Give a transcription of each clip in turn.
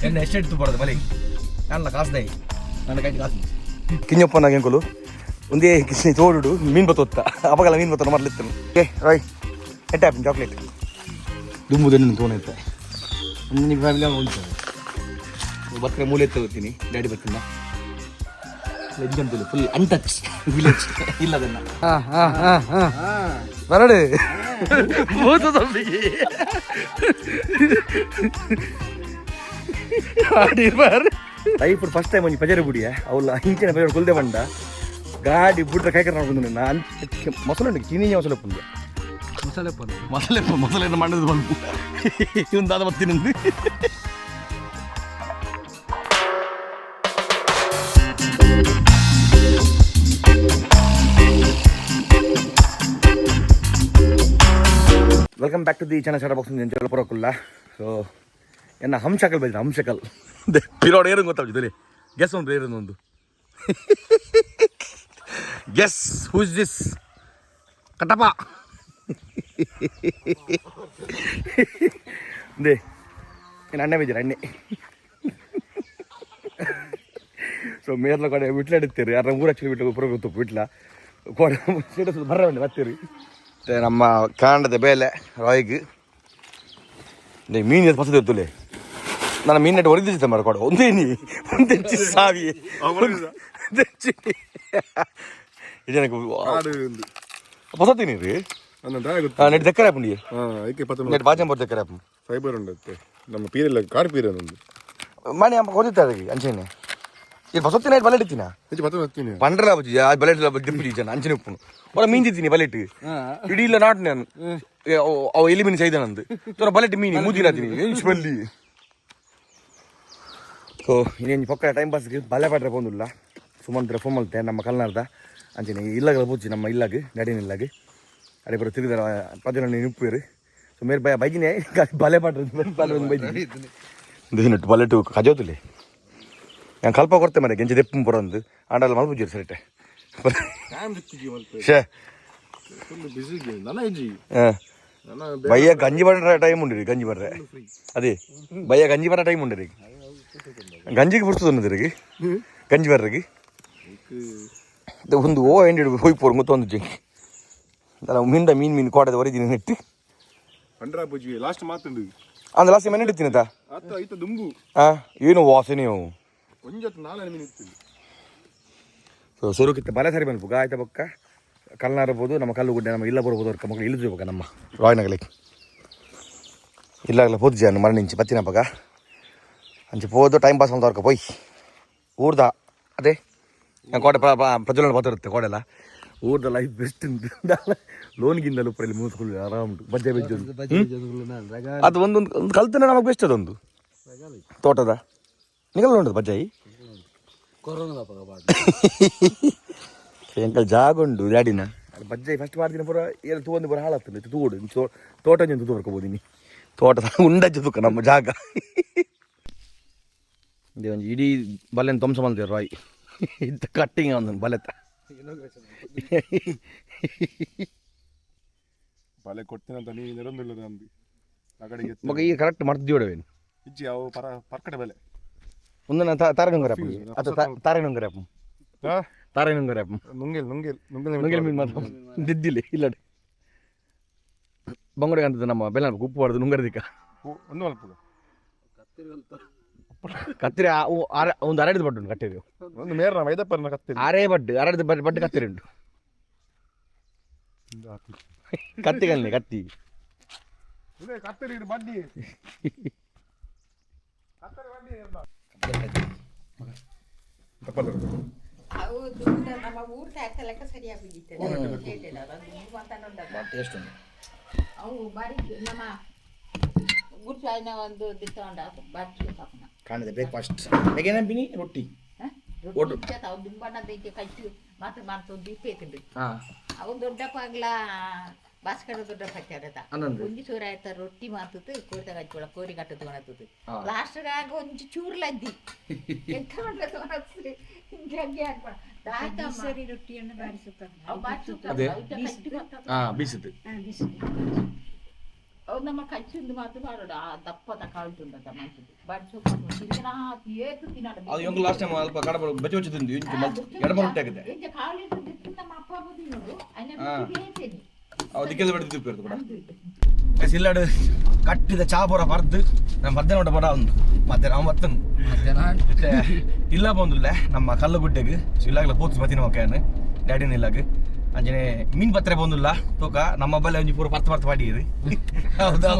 ಎಣ್ಣೆ ಎಷ್ಟೆಡ್ತು ಬರೋದು ಮಲೆ ನನ್ನ ಕಾಸ್ದೆ ನನ್ನ ಕೈ ಕಾಸು ಕಿಂಜಪ್ಪನಾಗ ಹೆಂಕೊಲು ಒಂದೇ ಕಿಸ್ನಿ ತೋಡು ಮೀನು ಬತ್ತೋತ್ತ ಅವಾಗಲ್ಲ ಮೀನು ಬತ್ತ ಮರಲಿತ್ತನು ಏ ರಾಯ್ ಎಟ್ಟ ಆ್ಯಪ್ ಚಾಕ್ಲೇಟ್ ದುಂಬುದನ್ನು ತೊಗೊಂಡಿರ್ತೆ ನಿಮ್ಮ ಫ್ಯಾಮಿಲಿ ಉಂಟು ಬತ್ತರೆ ಮೂಲೆ ತಗೋತೀನಿ ಡ್ಯಾಡಿ ಬರ್ತೀನಿ ಎಂತಂತಿಲ್ಲ ಫುಲ್ ಅನ್ಟಚ್ ವಿಲೇಜ್ ಇಲ್ಲದನ್ನ ಬರಡೆ ಲೈಫ್ ಫಸ್ಟ್ ಟೈಮ್ ಒಂಜಿ ಪಜಾರಿ ಬುಡಿಯ ಅವಳು ಹಿಂಚಿನ ಪಜಾರಿ ಕೊಲ್ದೆ ಬಂಡ ಗಾಡಿ ಬಿಟ್ರೆ ಕೈಕರ ಮಾಡ್ಕೊಂಡು ನಾನು ಮೊಸಳೆ ಉಂಟು ಕಿನಿ ಮೊಸಳೆ ಪುಂದೆ ಮೊಸಳೆ ಮಾಡಿದ್ ಬಂದು ಇವನ್ ದಾದ ಬರ್ತೀನಿ welcome back to the channel start box నేను చెప్పరకుల్లా సో ఎన్న హంసకల్ బెల్ హంసకల్ పిలోడ్ ఏరు ಗೊತ್ತಾವು ಜೊತೆ ಗೆಸ್ ಒಂದು ಏರು ಒಂದು ಗೆಸ್ ಹೂ ಇಸ್ ದಿಸ್ ಕಟಪ ದೇ నేను అన్నే ಬಿದ್ದೀರ ಅನ್ನೆ ಸೊ ಮೇರ್ಲ ಕಡೆ ಬಿಟ್ಲಾಡಿರ್ತೀರಿ ಯಾರ ಊರು ಹಚ್ಚಿ ಬಿಟ್ಟು ಉಪರ ಗೊತ್ತು ಬಿಟ್ಲ ಕೊಡೆ ಸ್ಟೇಟಸ್ ಬರ್ರವಂడి ಬರ್ತೀರಿ ಮತ್ತು ನಮ್ಮ ಕಾಂಡದ ಬೇಲೆ ರಾಯ್ಗೆ ಮೀನು ಪಸದ ಇರ್ತಲೆ ನಾನು ಮೀನು ಹೊರದಿದ್ದೆ ಮರ ಕೊಡ ಒಂದೇ ಒಂದೆಂಚಿ ಸಾವಿ ಪಸತ್ತೀನಿ ರೀ ನೆಟ್ ದಕ್ಕರ ಆಪುಂಡಿ ನೆಟ್ ಬಾಜಂಬರ್ ದಕ್ಕರ ಆಪು ಫೈಬರ್ ಉಂಡತ್ತೆ ನಮ್ಮ ಪೀರೆಲ್ಲ ಕಾಡು ಪೀರೆ ಒಂದು ಮನೆ ಅಮ್ಮ ಹೊದಿತಾರೆ ಅಂಚೆನೆ ಇದು ಪಸತ್ತಿ ನೈಟ್ ಬಲೆ ಇಡ್ತೀನ ಪಂಡ್ರಲ್ಲ ಬಜ್ಜಿ ಆ ಬಲೆ ದಿಪ್ಪಿ ಜನ ಅಂಚನೆ ಉಪ್ಪುನು ಒಳ ಮೀಂದಿದ್ದೀನಿ ಬಲೆಟ್ ಇಡೀ ಇಲ್ಲ ನಾಟ್ ನಾನು ಅವ ಎಲ್ಲಿ ಮೀನು ಸೈದ ನಂದು ತೋರ ಬಲೆಟ್ ಮೀನಿ ಮೂದಿಲಾತೀನಿ ಬಲ್ಲಿ ಸೊ ಇನ್ನೇನು ಪಕ್ಕ ಟೈಮ್ ಪಾಸ್ಗೆ ಬಲೆ ಪಾಡ್ರೆ ಬಂದಿಲ್ಲ ಸುಮಂತ್ರ ಫೋನ್ ಮಲ್ತೆ ನಮ್ಮ ಕಲ್ನಾರ್ದ ಅಂಚನೆ ಇಲ್ಲಾಗಲ್ಲ ಪೂಜಿ ನಮ್ಮ ಇಲ್ಲಾಗ ನಡಿನ ಇಲ್ಲಾಗ ಅದೇ ಬರೋ ತಿರುಗಿದಾರ ಪದಿನ ನಿಪ್ಪೇರು ಸೊ ಮೇರೆ ಬೈಗಿನೇ ಬಲೆ ಪಾಡ್ರೆ ಬೈದಿನಟ್ಟು ಬಲೆಟು ಕಜೋತುಲೆ ഞാൻ കൽപ്പ കൊടുത്ത മതി ഗെഞ്ചി തെപ്പും പുറന്ന് ആണ്ടാൽ മലപ്പുജി സരട്ടെ ಭಯ್ಯ ಗಂಜಿ ಬರ ಟೈಮ್ ಉಂಡಿರಿ ಗಂಜಿ ಬರ್ರೆ ಅದೇ ಭಯ್ಯ ಗಂಜಿ ಬರ ಟೈಮ್ ಉಂಡಿರಿ ಗಂಜಿಗೆ ಬಿಡ್ತದ ಅನ್ನೋದ್ರಿಗೆ ಗಂಜಿ ಬರ್ರಿಗೆ ಒಂದು ಓ ಎಂಡಿ ಹೋಗಿ ಪೋರ್ ಗೊತ್ತೊಂದು ಜಿ ಮಿಂದ ಮೀನು ಕೋಟದ ಹೊರದಿನ ನೆಟ್ಟು ಲಾಸ್ಟ್ ಮಾತುಂಡು ಅಂದ ಲಾಸ್ಟ್ ಮನೆ ಇಡ್ತೀನತ ಏನು ವಾಸನೆಯು ಸೊ ಸೊರುಕಿತ್ತ ಬಲೆ ಸರಿ ಬಂದು ಆಯ್ತ ಬೊಕ್ಕ ಕಲ್ನಾರ ಬೋದು ನಮ್ಮ ಕಲ್ಲು ಗುಡ್ಡೆ ನಮ್ಮ ಇಲ್ಲ ಬರ್ಬೋದು ಅವ್ರ ಮಕ್ಕಳು ಇಳಿದು ಬೊಕ್ಕ ನಮ್ಮ ರಾಯ್ನಗಲಿ ಇಲ್ಲಾಗಲ ಪೋದು ಜಾನು ಮರಣಿಂಚಿ ಪತ್ತಿನ ಬಗ ಅಂಚೆ ಪೋದು ಟೈಮ್ ಪಾಸ್ ಅಂತ ಪೋಯ್ ಊರ್ದ ಅದೇ ಕೋಟೆ ಪ್ರಜ್ವಲನ ಬತ್ತಿರುತ್ತೆ ಕೋಡೆಲ್ಲ ಊರ್ದ ಲೈಫ್ ಬೆಸ್ಟ್ ಉಂಟು ಲೋನ್ಗಿಂದಲೂ ಉಪ್ಪರಲ್ಲಿ ಮೂತ್ಕೊಳ್ಳಿ ಆರಾಮ್ ಉಂಟು ಬಜ್ಜೆ ಬೆಜ್ಜು ಅದು ಒಂದು ಕಲ್ತನ ನಮಗೆ ಬೆಸ್ಟ್ ಅದೊಂದು ತೋಟದ ನಿಗಲ್ ಉಂಟು ಬಜ್ಜಾಯಿ ಎಂಕಲ್ ಜಾಗ ಉಂಡು ಡ್ಯಾಡಿನ ಬಜ್ಜಾಯಿ ಫಸ್ಟ್ ಮಾಡ್ದಿನ ಪೂರ ಏನು ತಗೊಂಡು ಪೂರ ಹಾಳಾಗ್ತದೆ ತೂಡು ತೋಟ ಜಂತು ತೋರ್ಕೋಬೋದು ನೀ ತೋಟದ ಉಂಡಜ್ಜು ತುಕ ನಮ್ಮ ಜಾಗ ಇದೇ ಒಂದು ಇಡೀ ಬಲೆನ ತೊಂಸ ಮಲ್ತೀವಿ ರಾಯ್ ಇಂಥ ಕಟ್ಟಿಂಗ್ ಒಂದು ಬಲೆತ ಬಲೆ ಕೊಡ್ತೀನಂತ ನೀವು ನೆರೊಂದಿಲ್ಲ ಮಗ ಈಗ ಕರೆಕ್ಟ್ ಮಾಡ್ತಿದ್ದೀವಿ ಇಜ್ಜಿ ಅವು ಪರ್ಕಡೆ ಬೆಲೆ ಒಂದನ್ನ ತಾರೆನುಂಗರಪ್ಪ ಅಥವಾ ತಾರೆನುಂಗರಪ್ಪ ತಾರೆನುಂಗರಪ್ಪ ನುಂಗೆಲ್ ಮೀನು ಮಾತ್ರ ದಿದ್ದಿಲ್ಲ ಇಲ್ಲ ಬಂಗುಡೆ ಅಂತದ್ದು ನಮ್ಮ ಬೆಲ್ಲ ಉಪ್ಪು ಹೊಡೆದು ನುಂಗರದಿಕ್ಕ ಒಂದು ಅಲ್ಪ ಕತ್ತಿರಿ ಒಂದು ಅರಡಿದ ಬಡ್ಡು ಉಂಟು ಕಟ್ಟಿರಿ ಒಂದು ಮೇರ ವೈದಪ್ಪನ ಕತ್ತಿರಿ ಆರೇ ಬಡ್ಡು ಅರಡಿದ ಬಡ್ಡು ಕತ್ತಿರಿ ಉಂಟು ಕತ್ತಿಗಲ್ನಿ ಕತ್ತಿ ಕತ್ತಿರಿ ಬಡ್ಡಿ ನಮ್ಮ ಊರ್ ಲೆಕ್ಕ ಸರಿಯಾಗಿ ಅವು ಬಾರಿ ನಮ್ಮ ಗುರ್ಚಾಯಿನ ಒಂದು ದಿತ್ತೊಂಡ ಬಾಟ್ಲಿ ಪಾಪನ ಕಾಣಿದೆ ಬ್ರೇಕ್ಫಾಸ್ಟ್ ಬೇಗೇನ ಬಿನಿ ರೊಟ್ಟಿ ರೊಟ್ಟಿ ಅವು ದುಂಬಣ್ಣ ಬೇಕೆ ಕಟ್ಟಿ ಮಾತ್ರ ಮಾಡ್ತು ದೀಪ ಐತಿಂಡು ಅವು ದೊಡ್ಡಪ್ಪಾಗ್ಲ ಬಾಸ್ಕಡ ದೊಡ್ಡ ಪಚ್ಚಾಡತ ಒಂಜಿ ಚೂರ ಆಯ್ತ ರೊಟ್ಟಿ ಮಾತುತ್ತು ಕೋರಿತ ಕಚ್ಚೋಳ ಕೋರಿ ಕಟ್ಟು ತೊಗೊಳತ್ತದು ಲಾಸ್ಟ್ ಆಗ ಒಂಜಿ ಚೂರ್ಲದ್ದಿ ಎಂತ ಮಾಡ್ಲ ತೊಗೊಳತ್ತಿ ಜಗ್ಗಿ ಹಾಕ್ಬಾರ ಸರಿ ರೊಟ್ಟಿಯನ್ನು ಬಾರಿಸುತ್ತಾರೆ ಬೀಸುತ್ತೆ ಅವು ನಮ್ಮ ಕಚ್ಚಿಂದು ಮಾತು ಮಾಡೋದು ಆ ದಪ್ಪದ ಕಾಳ್ತುಂಡದ ಮಂಚಿದ್ದು ಬಡ್ಸು ತಿನ್ನ ಏತು ತಿನ್ನೋದು ಅದು ಇವಾಗ ಲಾಸ್ಟ್ ಟೈಮ್ ಅಲ್ಪ ಕಡಬ ಬೆಚ್ಚ ಬೆಚ್ಚ ತಿಂದು ಎಡಮ ರೊಟ್ಟಿ ಆಗಿದೆ ಎಂಜ ಕಾಳಿಂದು ದಿತ್ತು ನಮ್ಮ ಅಪ್ಪ ಬುದ್ಧಿ ನೋಡು ಅನ್ನ ಹೇಳ್ತೇನೆ ಅದಕ್ಕೆಲ್ಲ ಬೆಳೆದು ತಿಪ್ಪಿರ್ದು ಕೂಡ ಇಲ್ಲಾಡು ಕಟ್ಟಿದ ಚಾಪುರ ಬರ್ದು ನಮ್ಮ ಮಧ್ಯಾಹ್ನ ಊಟ ಬಡ ಒಂದು ಮಧ್ಯಾಹ್ನ ಮತ್ತೊಂದು ಇಲ್ಲ ಬಂದಿಲ್ಲ ನಮ್ಮ ಕಲ್ಲುಗುಡ್ಡೆಗೆ ಇಲ್ಲಾಗಲ ಪೋತ್ಸ್ ಬತ್ತಿನ ಓಕೆನು ಡ್ಯಾಡಿನ ಇಲ್ಲಾಗ ಅಂಜನೆ ಮೀನ್ ಪತ್ರೆ ಬಂದಿಲ್ಲ ತೂಕ ನಮ್ಮ ಬಲ್ಲೆ ಒಂಜಿ ಪೂರ ಪರ್ತ ಮಾಡಿರಿ ಹೌದಾ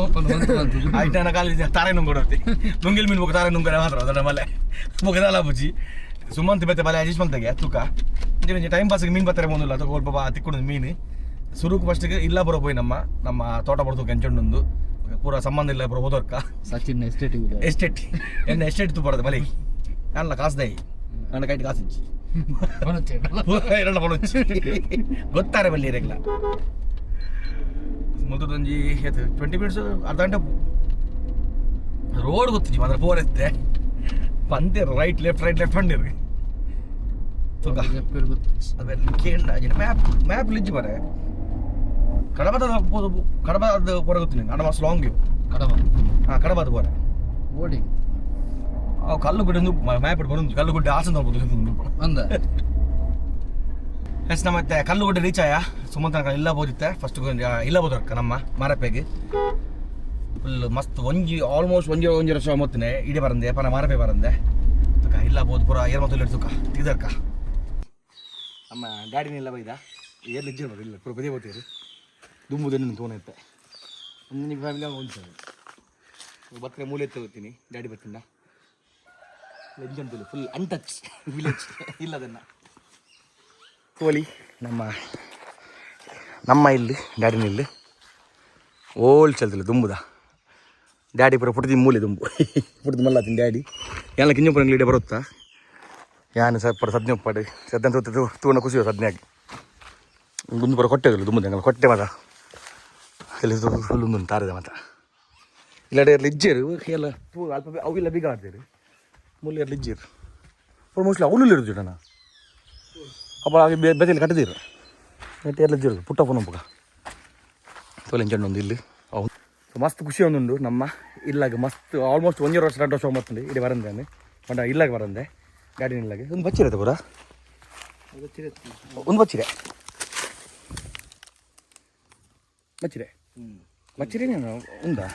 ಆಯ್ತಾನ ಕಾಲಿ ತಾರೆ ನುಂಗೊಡತಿ ನುಂಗಿಲ್ ಮೀನ್ ತಾರೆ ನುಂಗರೆ ಮಾತ್ರ ಅದನ್ನ ಮಲೆ ಮುಗದಲ್ಲ ಬುಜ್ಜಿ ಸುಮಂತ್ ಬೆತ್ತೆ ಬಲೆ ಅಜಿಸ್ಮಂತಗೆ ತೂಕ ಅಂಜನೆ ಟೈಮ್ ಪಾಸ್ಗೆ ಮೀನ್ ಪತ್ರೆ ಬಂದಿಲ್ಲ ತೂಕ ಸ್ವಲ್ಪ ತಿಕ್ಕೊಂಡು ಮೀನು ಸುರುಕು ಫಸ್ಟ್ಗೆ ಇಲ್ಲ ಬರೋ ಹೋಯ್ ನಮ್ಮ ತೋಟ ಬಡ್ತು ಕೆಂಚೊಂಡೊಂದು ಪೂರ ಸಂಬಂಧ ಇಲ್ಲ ಬರೋ ಹೋದರ್ಕ ಸಚಿನ್ ಎಸ್ಟೇಟ್ ಎಸ್ಟೇಟ್ ತುಪ್ಪಡದು ಬಲಿ ಅಲ್ಲ ಕಾಸ್ದಾಯಿ ನನ್ನ ಕೈಟ್ ಕಾಸಿಂಚಿ ಎರಡು ಪಡೊಂಚಿ ಗೊತ್ತಾರೆ ಬಲ್ಲಿ ಇರಲ್ಲ ಮೊದಲೊಂಜಿ 20 ಮಿನಿಟ್ಸ್ ಅರ್ಧ ಗಂಟೆ ರೋಡ್ ಗೊತ್ತಿಜಿ ಮಾತ್ರ ಫೋರ್ ಎತ್ತೆ ಪಂದೆ ರೈಟ್ ಲೆಫ್ಟ್ ಬಂದಿರಿ ತುಗ ಅದೆಲ್ಲ ಕೇಂದ್ರ ಮ್ಯಾಪ್ ಲಿಜ್ಜಿ ಬರ ಕಡಬದ ಪೊರ ಗೊತ್ತಿನಿ ಅಡಮ ಸ್ಲಾಂಗ್ ಕಡಬದ ಪೊರ ಓಡಿ ಅವು ಕಲ್ಲುಗುಡ್ಡೆ ಮ್ಯಾಪ್ ಇಟ್ಟು ಬರೋದು ಕಲ್ಲುಗುಡ್ಡೆ ಆಸೆ ನೋಡ್ಬೋದು ಅಂದ ಎಸ್ ನಮ್ಮ ಮತ್ತೆ ಕಲ್ಲುಗುಡ್ಡೆ ರೀಚ್ ಆಯ ಸುಮಂತ ಇಲ್ಲ ಬೋದಿತ್ತೆ ಫಸ್ಟ್ ಇಲ್ಲ ಬೋದಕ್ಕ ನಮ್ಮ ಮಾರಪ್ಪೆಗೆ ಫುಲ್ ಮಸ್ತ್ ಆಲ್ಮೋಸ್ಟ್ ಒಂಜಿ ವರ್ಷ ಮೊತ್ತನೆ ಇಡೀ ಬರಂದೆ ಪನ ಮಾರಪ್ಪೆ ಬರಂದೆ ತುಕ ಇಲ್ಲ ಬೋದು ಪೂರ ಏರ್ ಮತ್ತು ತುಕ ತಿಗದರ್ಕ ನಮ್ಮ ಡ್ಯಾಡಿನೆಲ್ಲ ಬೈದ ಏರ್ಲಿ ಇಜ್ಜಿರ್ಬೋದು ಇಲ್ಲ ಪೂರ ಪದೇ ಬೋತೀರಿ ದುಂಬುದನ್ನು ತೋನೈತೆ ಒಂದು ಫ್ಯಾಮಿಲಿ ಒಂದು ಬತ್ತರೆ ಮೂಲೆ ತಗೋತೀನಿ ಡ್ಯಾಡಿ ಬತ್ತಿಂದ ಲೆಂಜಂತಲ್ಲಿ ಫುಲ್ ಅನ್ಟಚ್ ವಿಲೇಜ್ ಇಲ್ಲದನ್ನು ಕೋಳಿ ನಮ್ಮ ಇಲ್ಲಿ ಡ್ಯಾಡಿನ ಇಲ್ಲಿ ಓಲ್ಡ್ ಚಲ್ತಿಲ್ಲ ದುಂಬುದ ಡ್ಯಾಡಿ ಪುರ ಪುಟ್ಟಿ ಮೂಲೆ ದುಂಬು ಪುಟ್ಟಿ ಮಲ್ಲಾತೀನಿ ಡ್ಯಾಡಿ ಎಲ್ಲ ಕಿಂಜಪುರ ಅಂಗಡಿ ಬರುತ್ತಾ ಯಾನು ಸ್ವಲ್ಪ ಸದ್ನೊಪ್ಪಡು ಸದ್ನ ತೊತ್ತು ತೂಣ ಖುಷಿ ಸದ್ನಾಗಿ ಗುಂದು ಪುರ ಕೊಟ್ಟೆ ದುಂಬುದ ಕೊಟ್ಟೆ ಮತ ಇಲ್ಲಿ ಫುಲ್ ಒಂದು ತಾರದ ಮತ ಇಲ್ಲಾಡೆ ಎಲ್ಲ ಇಜ್ಜೇರು ಎಲ್ಲ ಅಲ್ಪ ಅವೆಲ್ಲ ಬೀಗ ಆಡ್ತೀರಿ ಮುಳ್ಳು ಎಲ್ಲ ಇಜ್ಜೀರು ಪೂರ ಮೋಸ್ಟ್ಲಿ ಅವಳು ಇರೋದು ಜೋಡಣ ಅಪ್ಪ ಹಾಗೆ ಬೆದೆಯಲ್ಲಿ ಕಟ್ಟದಿರು ನೆಟ್ಟೆ ಎಲ್ಲ ಇಜ್ಜಿರೋದು ಪುಟ್ಟ ಪುನಂಪುಗ ತೋಲೆಂಚಂಡು ಇಲ್ಲಿ ಅವು ಮಸ್ತ್ ಖುಷಿ ಒಂದುಂಡು ನಮ್ಮ ಇಲ್ಲಾಗ ಮಸ್ತ್ ಆಲ್ಮೋಸ್ಟ್ 1 ವರ್ಷ 2 ವರ್ಷ ಮತ್ತೊಂದು ಇಡೀ ಬರಂದೆ ಬಟ್ ಇಲ್ಲಾಗ ಬರಂದೆ ಗಾಡಿನ ಇಲ್ಲಾಗೆ ಒಂದು ಬಚ್ಚಿರತ್ತೆ ಪೂರ ಒಂದು ಬಚ್ಚಿರೆ ಬಚ್ಚಿರೇನ ಉಂದಾ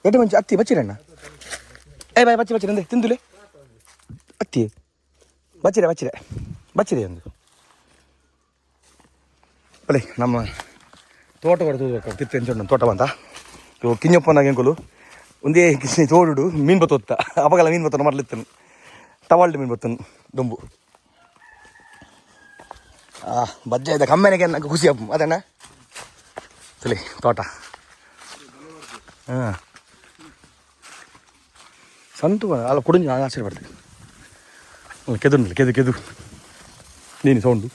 ಎಡ್ಡೆ ಮಂಚಿ ಅತ್ತಿ ಬಚ್ಚಿರಣ್ಣ ಏ ಬಾಯ್ ಬಚ್ಚಿ ಅಂದೆ ತಿಂದುಲೆ ಅತ್ತಿ ಬಚ್ಚಿರೆ ಅಂದು ಅಲ್ಲೇ ನಮ್ಮ ತೋಟ ಹೊಡೆದು ತಿತ್ತೆಂಚು ತೋಟ ಬಂತ ಇವು ಕಿಂಜಪ್ಪನಾಗ ಎಂಕೊಲು ಒಂದೇ ಕಿಸ್ನಿ ತೋಡು ಮೀನು ಬತ್ತೊತ್ತ ಅಪಗಲ ಮೀನು ಬತ್ತನ ಮರಲಿತ್ತನು ಟವಾಲ್ಡ್ ಮೀನು ಬತ್ತನು ದುಂಬು ಬಜ್ಜ ಇದ್ದ ಕಮ್ಮೆನೆಗೆ ನನಗೆ ಖುಷಿ ಹಬ್ಬ ಅದಣ್ಣ ಸಲಿ ತೋಟ ಹಾಂ ಸಂತು ಅಲ್ಲ ಕುಡಿಂಜ ಆಸೆ ಬರ್ತದೆ ಕೆದು ನೀನು ಸೌಂಡು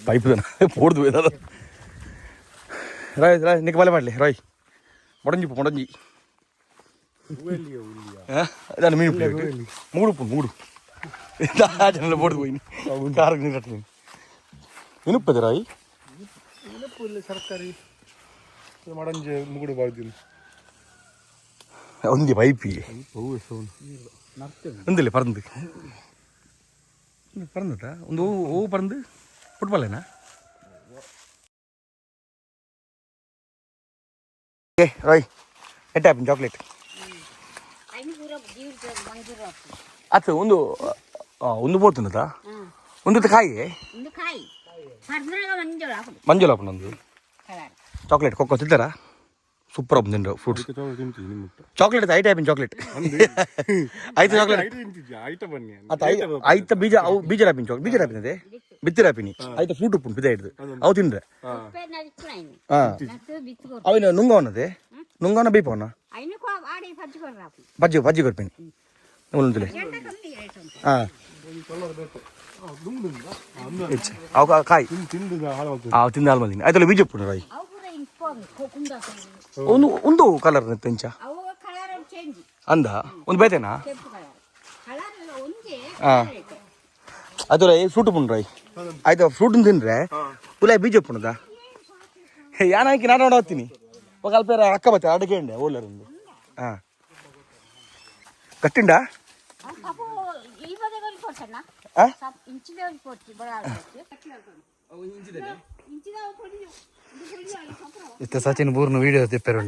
ಪೈಪ್ದನ ಪೋಡ್ದು ಅದು ರಾಯ್ ನಿಕ್ಕೆ ಬಲೆ ಮಾಡಲಿ ರಾಯ್ ಮೊಡಂಜಿ ಅದನ್ನು ಮೀನು ಮೂಡು ಜನ ಪೋಡ್ದು ಹೋಯ್ನಿ ಕಾರಿಗೆ ನೀರು ಕಟ್ಟಿ ಇನುಪ್ಪದೆ ರಾಯ್ ಸರ್ಕಾರಿ ಮಡಂಜಿ ಮುಗುಡು ಬಾಳ್ತೀನಿ ಒಂದಿ ಪೈಪಿ ಒಂದಿಲ್ಲ ಪರಂದು ಪರಂದತಾ ಒಂದು ಓ ಪರಂದು ಫುಟ್ಬಾಲೇನಾ ಏ ರಾಯ್ ಎಟ್ಟ ಆಪಿನ ಚಾಕ್ಲೇಟ್ ಅತ್ತ ಒಂದು పోతున్నదా ಒಂದು ಕಾಯಿ ಮಂಜುಳ ಒಂದು ಚಾಕ್ಲೇಟ್ ಕೊಕ್ಕೋ ತಿಂತಾರಾ ಸೂಪರ್ ಅಪ್ ತಿಂದ್ರು ಫ್ರೂಟ್ಸ್ ಚಾಕ್ಲೇಟ್ ಐಟ ಆಪಿನ ಚಾಕ್ಲೇಟ್ ಐತ ಚಾಕ್ಲೇಟ್ ಐತ ಬೀಜ ರಾಪಿನ ಚಾಕ್ಲೇಟ್ ಬೀಜ ರಾಪಿನದೆ ಬಿತ್ತಿ ರಾಪಿನಿ ಐತ ಫ್ರೂಟ್ ಉಪ್ಪು ಬಿದ ಹಿಡ್ದು ಅವು ತಿಂದ್ರೆ ಅವಿನ ನುಂಗವನದೆ ನುಂಗವನ ಬೀಪವನ ಬಜ್ಜಿ ಕೊರ್ಪಿನಿ ಉಳ್ಳುಂತಲೆ ಅವು ಕಾಯಿ ತಿಂದು ಹಾಳು ಮಾಡಿದ್ದೀನಿ ಆಯ್ತಲ್ಲ ಬೀಜ ಉಪ್ಪು ರಾಯ್ ಒಂದು ಕಲರ್ ತೆಂಚ ಅಂದ ಒಂದು ಬೇತೇನಾ ಹಾಂ ಅದು ರೈ ಫ್ರೂಟ್ ಉಪ್ಪು ರೈ ಆಯ್ತು ಫ್ರೂಟ್ ತಿಂದ್ರೆ ಪುಲ ಬೀಜ ಉಪ್ಪುಣದ ಯಾನ ಹಾಕಿ ನಾನು ನೋಡ ಹೋಗ್ತೀನಿ ఒక అల్పేర అక్క బతే అడిగేయండి ఓలేరు కట్టిండా ಇತ್ತ ಸಚಿನ್ ಬೂರ್ನ ವಿಡಿಯೋ ತಿಪ್ಪರು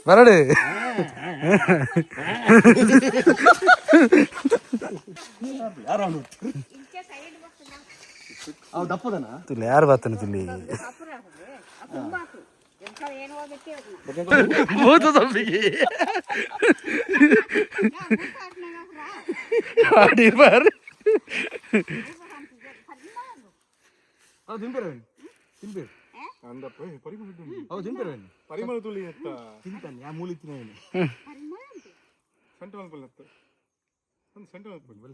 ಬರಡು ಯಾರು ಬರ್ತಾನೆ ತಿಲ್ಲಿ ಭೂತ ತಪ್ಪಿಗೆ ಆಡಿ ಬಾರಿ ಪರಿಮಳ ತುಳಿ ತಿಂತಾನೆ ಯಾ ಮೂಲಿ ತಿನ್ನ ಸೆಂಟ್ರಲ್ ಬಲ್ಲತ್ತ ಒಂದು ಸೆಂಟ್ರಲ್ ಬಲ್ಲ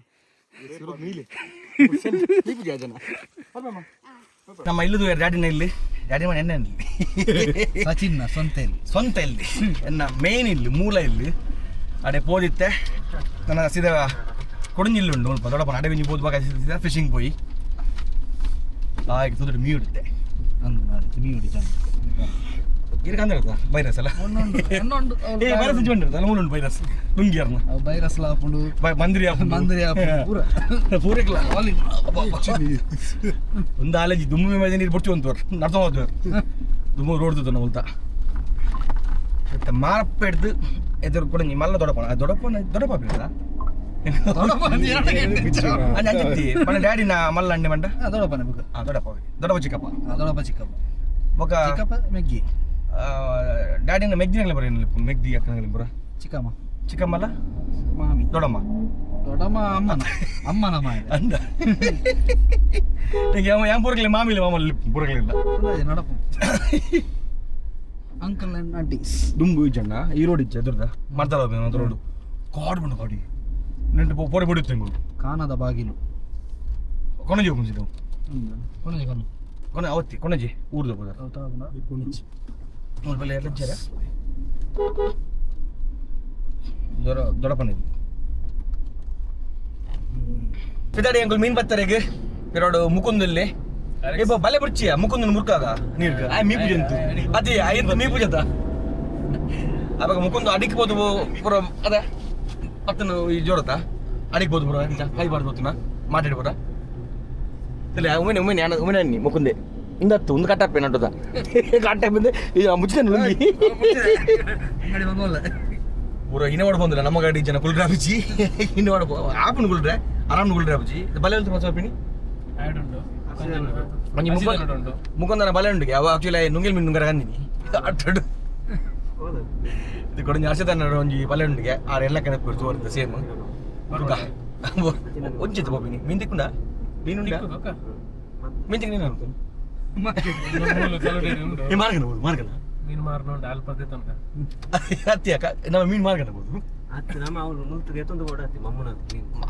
ನಮ್ಮ ಇಲ್ಲದು ಡ್ಯಾಡಿನ ಇಲ್ಲಿ ಡ್ಯಾಡಿ ಮನೆ ಎಣ್ಣೆ ಇಲ್ಲಿ ಸಚಿನ್ ಸ್ವಂತ ಇಲ್ಲಿ ಎನ್ನ ಮೇನ್ ಇಲ್ಲಿ ಮೂಲ ಇಲ್ಲಿ ಅಡೆ ಪೋದಿತ್ತೆ ನನ್ನ ಸೀದಾ ಕೊಡಂಜಿಲ್ಲುಂಡು ಸ್ವಲ್ಪ ದೊಡ್ಡಪ್ಪ ಅಡೆ ಬೆಂಜಿ ಪೋದು ಸೀದಾ ಫಿಶಿಂಗ್ ಪೋಯಿ ಹಾಗೆ ತುದುಡು ಮೀ ಹಿಡಿತೆ ಮೀ ಹಿಡಿತ ಇರಕಂದಿರುತ್ತ ವೈರಸ್ ಅಲ್ಲ ವೈರಸ್ ಇಟ್ಕೊಂಡಿರುತ್ತ ಅಲ್ಲ ಮೂರುಂಟು ವೈರಸ್ ಲುಂಗಿಯರ್ನ ವೈರಸ್ ಲಾಪುಂಡು ಮಂದಿರಿ ಪೂರಕ್ಲ ಒಂದು ಆಲೇಜಿ ದುಮ್ಮಿ ಮೇಲೆ ನೀರು ಬಿಡ್ತೀವಿ ಅಂತವ್ರು ನಡ್ತಾ ಹೋದ್ವರು ದುಮ್ಮ ರೋಡ್ದು ನಾವು ಉಲ್ತಾ ಮತ್ತೆ ಮಾರಪ್ಪ ಹಿಡ್ದು ಎದುರು ಕೂಡ ನಿಮ್ಮಲ್ಲ ದೊಡ್ಡಪ್ಪ ಬೀಳದ మన డాడీ నా మళ్ళీ అండి మంట దొడప చిక్కప్ప ఒక ಮೆಗ್ಗಿ డాడీ ಮೆಗ್ದಿನಲ್ಲ ಬರ ಮೆಗ್ದಿ ಅಕ್ಕನಲ್ಲ ಬರ ಚಿಕ್ಕಮ್ಮಲ್ಲ ಮಾಮಿ ದೊಡಮ್ಮ ಅಮ್ಮನ ಮಾಯ ಅಂದ ಏನ್ ಪೂರಕ್ಲಿ ಮಾಮಿಲ್ಲ ಮಾಮಲ್ಲಿ ಪೂರಕ್ಲಿಲ್ಲ ನಡಪು ಅಂಕಲ್ ಅಂಡ್ ಆಂಟೀಸ್ ದುಂಬು ಇಜ್ಜಣ್ಣ ಈ ರೋಡ್ ಇಜ್ಜ ಎದುರ್ದ ಮಾಡ್ತಾರ ರೋಡು ಕಾಡು ಬಂಡು ಕಾಡಿ ನೆಂಟು ಪೋಡಿ ಬಿಡುತ್ತೆ ಕಾನದ ಬಾಗಿಲು ಕೊಣಜಿ ಮುಂಚಿದ್ದವು ಕೊನೆ ಅವತ್ತಿ ಕೊಣಜಿ ಊರ್ದು ಮೂರು ಬಲ್ಲಿ ಎಲ್ಲ ಇಜ್ಜಾರ ದೊಡ್ಡಪ್ಪನ ಪಿದಾಡಿ ಅಂಕಲ್ ಮೀನ್ ಬತ್ತರೆಗೆ ಇರೋಡು ಮುಕುಂದಲ್ಲಿ ಬಲೆ ಬಿಡ್ಚಿಯ ಮುಕುಂದನ್ ಮುರ್ಕಾಗ ನೀರ್ಗ ಆ ಮೀ ಪೂಜೆ ಅಂತು ಅದೇ ಐದು ಮೀ ಪೂಜೆ ಅವಾಗ ಮುಕುಂದು ಅಡಿಕ್ಬೋದು ಪುರ ಅದ ಅತ್ತನು ಈ ಜೋಡತ್ತ ಅಡಿಕ್ಬೋದು ಪುರ ಕೈ ಬಾರ್ದು ಹೊತ್ತನ ಮಾತಾಡ್ಬೋದ ಇಲ್ಲ ಉಮೇನೆ ಅನ್ನಿ ಮುಕುಂದೆ ಇಂದತ್ತು ಒಂದು ಕಟ್ಟಾಪೆ ನಟದ ಕಟ್ಟಾಪಿಂದ ಈಗ ಮುಚ್ಚಿದ ನುಂಗಿ ಪೂರ ಇನ್ನ ಮಾಡಿ ಬಂದಿಲ್ಲ ನಮ್ಮ ಗಾಡಿ ಜನ ಕುಲ್ರಾಪಿಚಿ ಇನ್ನು ಮಾಡಿ ಆಪನ್ ಕುಲ್ರೆ ಆರಾಮ್ ಕುಲ್ರಾಪಿಚಿ ಬಲೆ ಹೇಳ್ತು ಮಸಾಪಿನಿ ಮುಖಂದನ ಬಲೆ ಉಂಟು ಅವ ಆಕ್ಚುಲಿ ನುಂಗಿಲ್ ಮೀನು ನುಂಗರ ಅಂದಿನಿ ಅಟ್ಟಡು ಇದು ಕೊಡ ಹರ್ಷದ ಒಂಜಿ ಬಲೆ ಉಂಡಿಗೆ ಆರು ಎಲ್ಲ ಕಣಕ್ಕೆ ತೋರಿದ ಸೇಮ್ ಒಂಚಿತ್ತು ಬೋಪಿನಿ ಮೀನ್ ತಿಕ್ಕುಂಡ ಮೀನುಂಡ ಮೀನ್ ತಿಕ್ಕ ನೀನು ಅನ್ಕೊಂಡು ಮಾರ್ಗನ ಮೀನು ಮಾರ್ನೋಂಡು ಅಲ್ಪ ಅತ್ತಿ ಅಕ್ಕ ನಮ್ಮ ಮೀನು ಮಾರ್ಗನಬಹುದು